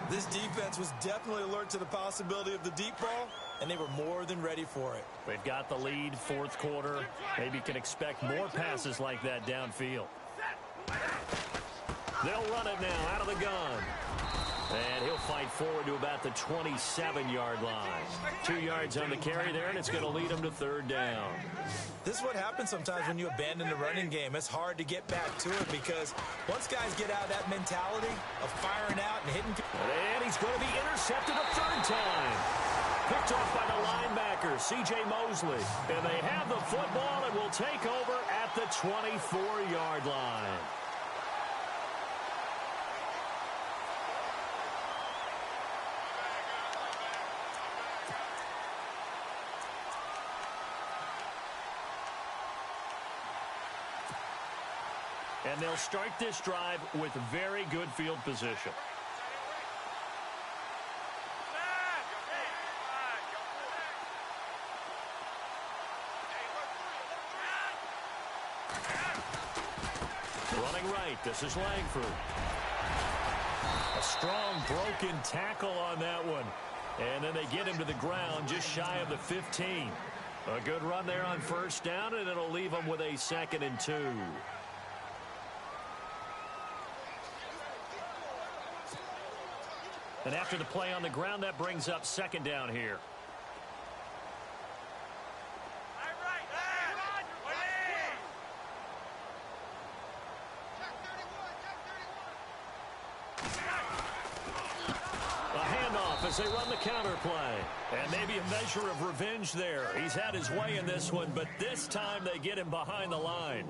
S4: This defense was definitely alert to the possibility of the deep ball, and they were more than ready for it.
S3: They've got the lead, 4th quarter. Maybe can expect more passes like that downfield. They'll run it now out of the gun. And he'll fight forward to about the 27-yard line. 2 yards on the carry there, and it's going to lead him to 3rd down.
S4: This is what happens sometimes when you abandon the running game. It's hard to get back to it because once guys get out of that mentality of firing out and hitting.
S3: And he's going to be intercepted a 3rd time. Picked off by the linebacker, C.J. Mosley. And they have the football and will take over at the 24-yard line. And they'll start this drive with very good field position. Running right, this is Langford. A strong broken tackle on that one. And then they get him to the ground just shy of the 15. A good run there on 1st down, and it'll leave him with a 2nd and 2. And after the play on the ground, that brings up 2nd down here. A handoff as they run the counter play. And maybe a measure of revenge there. He's had his way in this one, but this time they get him behind the line.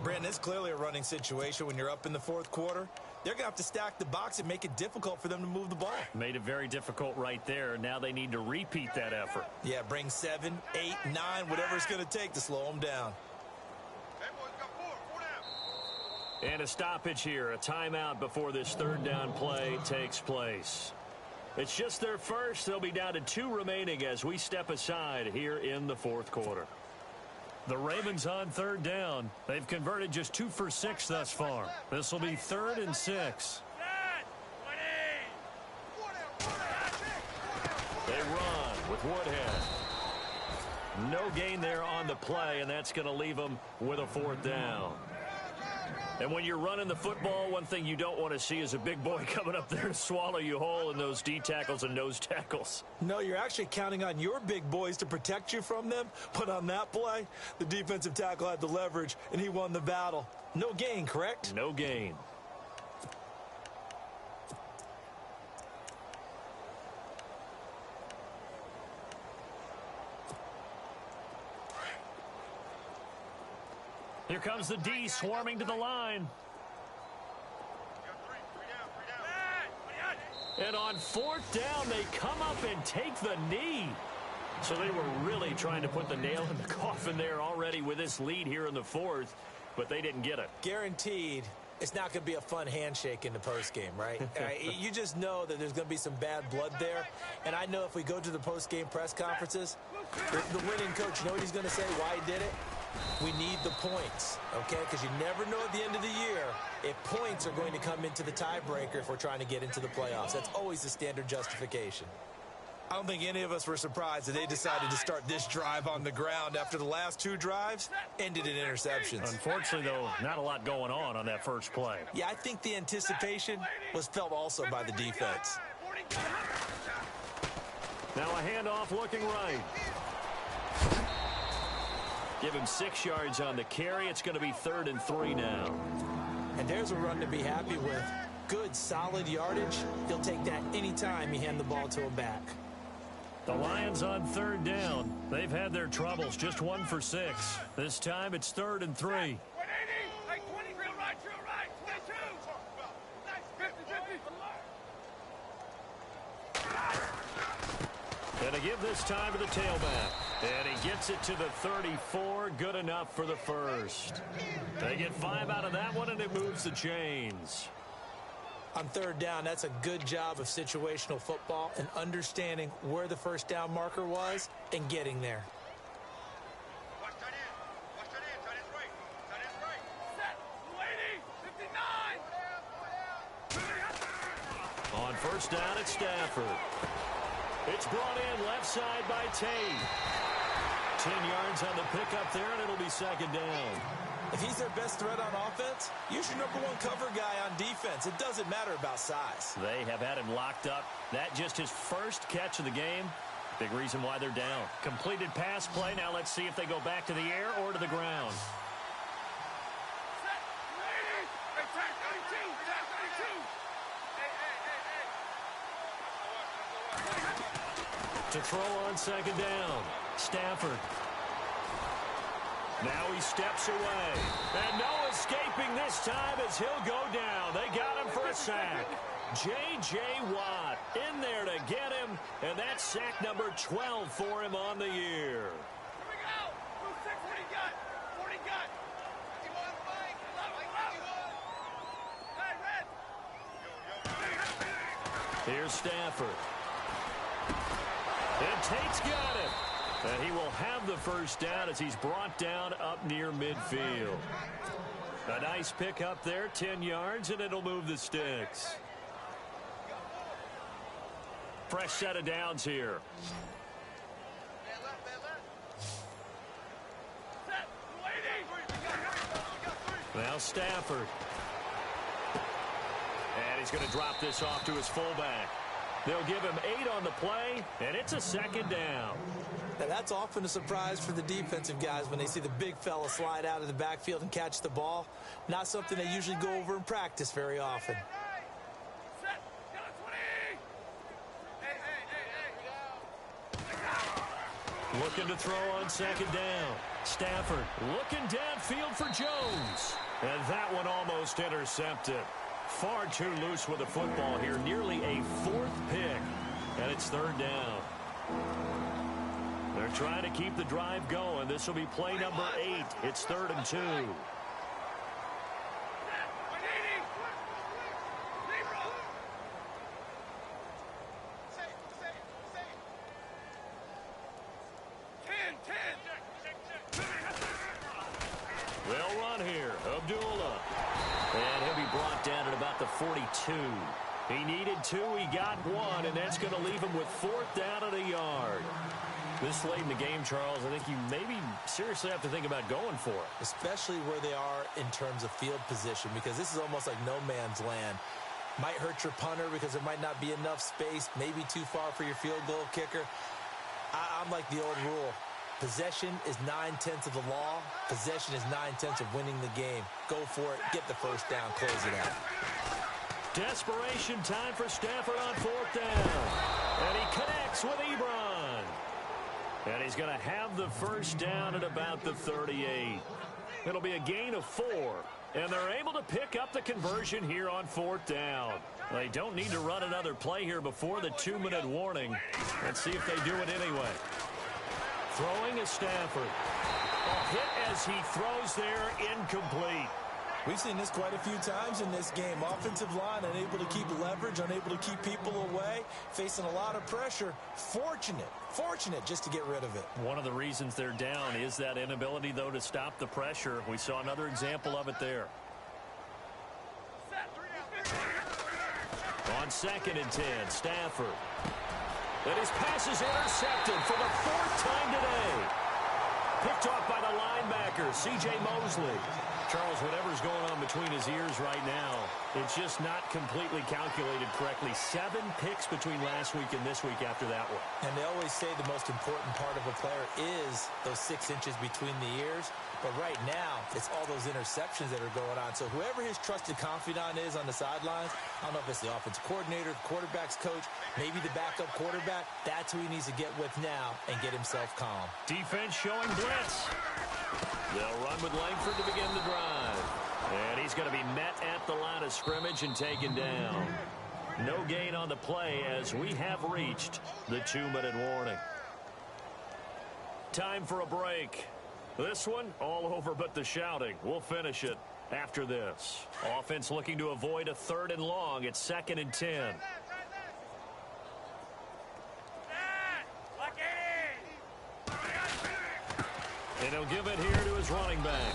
S4: Brandon, it's clearly a running situation when you're up in the 4th quarter. They're going to have to stack the box and make it difficult for them to move the ball.
S3: Made it very difficult right there. Now they need to repeat that effort.
S4: Yeah, bring 7, 8, 9, whatever it's going to take to slow them down.
S3: And a stoppage here, a timeout before this 3rd down play takes place. It's just their first. They'll be down to 2 remaining as we step aside here in the fourth quarter. The Ravens on third down. They've converted just 2 for 6 thus far. This will be 3rd and 6. They run with Woodhead. No gain there on the play, and that's going to leave them with a 4th down. And when you're running the football, one thing you don't want to see is a big boy coming up there to swallow you whole in those D tackles and nose tackles.
S4: No, you're actually counting on your big boys to protect you from them. But on that play, the defensive tackle had the leverage, and he won the battle. No gain, correct?
S3: No gain. Here comes the D swarming to the line. And on 4th down, they come up and take the knee. So they were really trying to put the nail in the coffin there already with this lead here in the 4th, but they didn't get it.
S4: Guaranteed it's not going to be a fun handshake in the postgame, right? You just know that there's going to be some bad blood there. And I know if we go to the postgame press conferences, the winning coach, you know what he's going to say, why he did it? We need the points, okay? Because you never know at the end of the year if points are going to come into the tiebreaker if we're trying to get into the playoffs. That's always the standard justification. I don't think any of us were surprised that they decided to start this drive on the ground after the last 2 drives ended in interceptions.
S3: Unfortunately, though, not a lot going on that first play.
S4: Yeah, I think the anticipation was felt also by the defense.
S3: Now a handoff looking right. Give him 6 yards on the carry. It's going to be 3rd and 3 now.
S4: And there's a run to be happy with. Good, solid yardage. He'll take that any time you hand the ball to him back.
S3: The Lions on 3rd down. They've had their troubles. Just 1 for 6. This time it's 3rd and 3.
S1: 180, like 20, drill right, 22. Nice, 50.
S3: And to give this time to the tailback. And he gets it to the 34. Good enough for the first. They get 5 out of that one, and it moves the chains.
S4: On 3rd down, that's a good job of situational football and understanding where the first down marker was and getting there.
S1: Watch that in. Watch that in. That is right. That is right. Set. 280. 59.
S3: On 1st down, it's Stafford. It's brought in left side by Tate. 10 yards on the pickup there, and it'll be 2nd down.
S4: If he's their best threat on offense, use your #1 cover guy on defense. It doesn't matter about size.
S3: They have had him locked up. That just his first catch of the game. Big reason why they're down. Completed pass play. Now let's see if they go back to the air or to the ground.
S1: Set. 280. Hey, tag 32. Tag 32.
S3: To throw on 2nd down. Stafford. Now he steps away. And no escaping this time as he'll go down. They got him for a sack. J.J. Watt in there to get him. And that's sack number 12 for him on the year.
S1: Here we go. Move 6. What do you got? 40 got. 51 flank. 11. Hey, red.
S3: Here's Stafford. And Tate's got it. And he will have the first down as he's brought down up near midfield. A nice pick up there, 10 yards, and it'll move the sticks. Fresh set of downs here. Now Stafford. And he's going to drop this off to his fullback. They'll give him 8 on the play, and it's a 2nd down.
S4: Now, that's often a surprise for the defensive guys when they see the big fella slide out of the backfield and catch the ball. Not something they usually go over in practice very often.
S1: Set. Got a 20. Hey.
S3: Looking to throw on 2nd down. Stafford looking downfield for Jones. And that one almost intercepted. Far too loose with the football here. Nearly a 4th pick. And it's 3rd down. They're trying to keep the drive going. This will be play number 8. It's 3rd and 2. 42. He needed 2, he got 1, and that's going to leave him with 4th down at a yard. This late in the game, Charles, I think you maybe seriously have to think about going for it.
S4: Especially where they are in terms of field position, because this is almost like no man's land. Might hurt your punter because there might not be enough space, maybe too far for your field goal kicker. I'm like the old rule. Possession is 9/10 of the law. Possession is 9/10 of winning the game. Go for it. Get the first down. Close it out.
S3: Desperation time for Stafford on 4th down. And he connects with Ebron. And he's going to have the first down at about the 38. It'll be a gain of 4. And they're able to pick up the conversion here on 4th down. They don't need to run another play here before the 2-minute warning. Let's see if they do it anyway. Throwing is Stafford. A hit as he throws there, incomplete.
S4: We've seen this quite a few times in this game. Offensive line unable to keep leverage, unable to keep people away, facing a lot of pressure. Fortunate just to get rid of it.
S3: One of the reasons they're down is that inability, though, to stop the pressure. We saw another example of it there. On 2nd and 10, Stafford. And his pass is intercepted for the 4th time today. Picked off by the linebacker, C.J. Mosley. Charles, whatever's going on between his ears right now, it's just not completely calculated correctly. 7 picks between last week and this week after that one.
S4: And they always say the most important part of a player is those 6 inches between the ears. But right now, it's all those interceptions that are going on. So whoever his trusted confidant is on the sidelines, I don't know if it's the offensive coordinator, the quarterback's coach, maybe the backup quarterback, that's who he needs to get with now and get himself calm.
S3: Defense showing blitz. They'll run with Langford to begin the drive. And he's going to be met at the line of scrimmage and taken down. No gain on the play as we have reached the 2-minute warning. Time for a break. This one, all over but the shouting. We'll finish it after this. Offense looking to avoid a 3rd and long. It's 2nd and 10. And he'll give it here to his running back.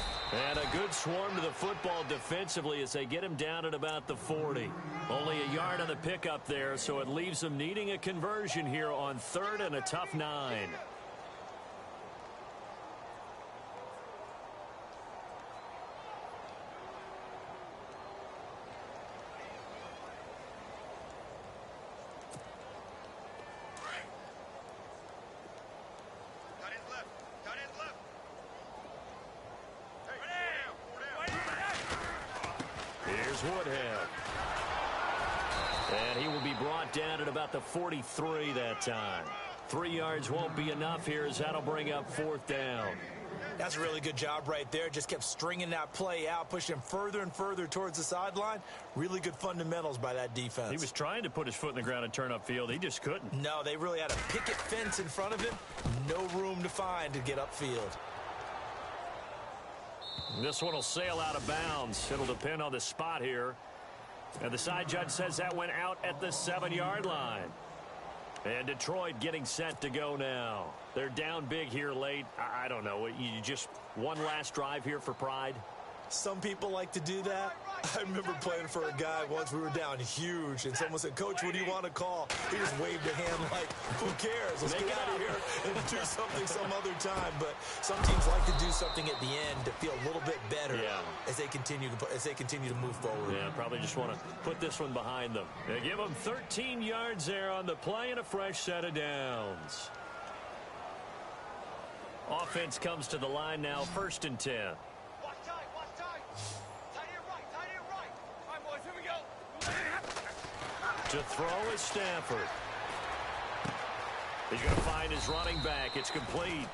S3: And a good swarm to the football defensively as they get him down at about the 40. Only a yard on the pickup there, so it leaves them needing a conversion here on 3rd and a tough 9. Woodhead. And he will be brought down at about the 43 that time. 3 yards won't be enough here as that'll bring up 4th down.
S4: That's a really good job right there. Just kept stringing that play out, pushing him further and further towards the sideline. Really good fundamentals by that defense.
S3: He was trying to put his foot in the ground and turn upfield. He just couldn't.
S4: No, they really had a picket fence in front of him. No room to find to get upfield.
S3: This one will sail out of bounds. It'll depend on the spot here. And the side judge says that went out at the 7-yard line. And Detroit getting set to go now. They're down big here late. I don't know. You just one last drive here for pride?
S4: Some people like to do that. I remember playing for a guy once. We were down huge, and someone said, "Coach, what do you want to call?" He just waved a hand like, "Who cares? Let's get out of here and do something some other time." But some teams like to do something at the end to feel a little bit better as they continue to move forward.
S3: Yeah, probably just want to put this one behind them. They give them 13 yards there on the play and a fresh set of downs. Offense comes to the line now, 1st and 10. To throw is Stafford. He's going to find his running back. It's complete.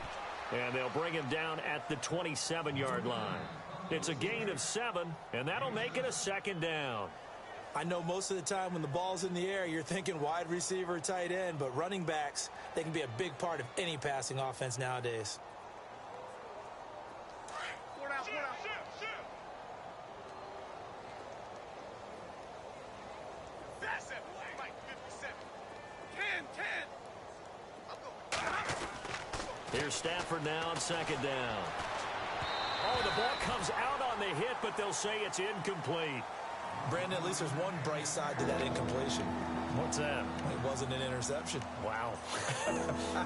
S3: And they'll bring him down at the 27-yard line. It's a gain of 7, and that'll make it a 2nd down.
S4: I know most of the time when the ball's in the air, you're thinking wide receiver, tight end, but running backs, they can be a big part of any passing offense nowadays.
S3: Here's Stafford now on 2nd down. Oh, the ball comes out on the hit, but they'll say it's incomplete.
S4: Brandon, at least there's one bright side to that incompletion.
S3: What's that?
S4: It wasn't an interception.
S3: Wow.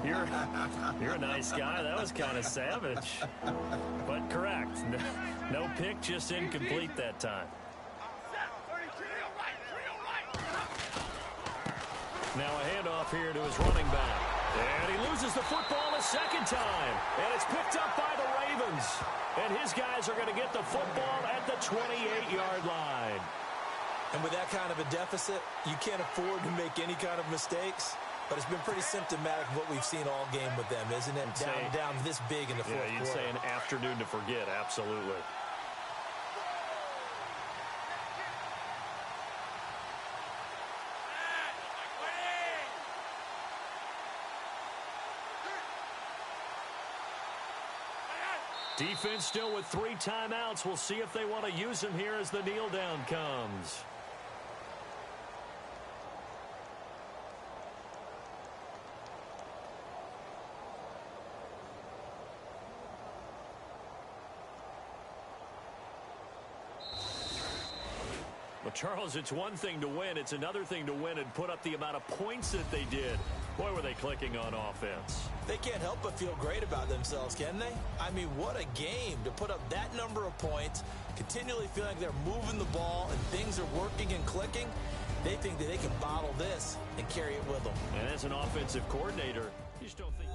S3: You're a nice guy. That was kind of savage. But correct. No pick, just incomplete that time. Now a handoff here to his running back. And he loses the football a second time. And it's picked up by the Ravens. And his guys are going to get the football at the 28-yard line.
S4: And with that kind of a deficit, you can't afford to make any kind of mistakes. But it's been pretty symptomatic of what we've seen all game with them, isn't it? Down this big in the fourth quarter.
S3: Yeah, you'd say an afternoon to forget. Absolutely. Defense still with 3 timeouts. We'll see if they want to use them here as the kneel down comes. Well, Charles, it's one thing to win. It's another thing to win and put up the amount of points that they did. Boy, were they clicking on offense.
S4: They can't help but feel great about themselves, can they? I mean, what a game to put up that number of points, continually feeling like they're moving the ball and things are working and clicking. They think that they can bottle this and carry it with them.
S3: And as an offensive coordinator, you just don't think...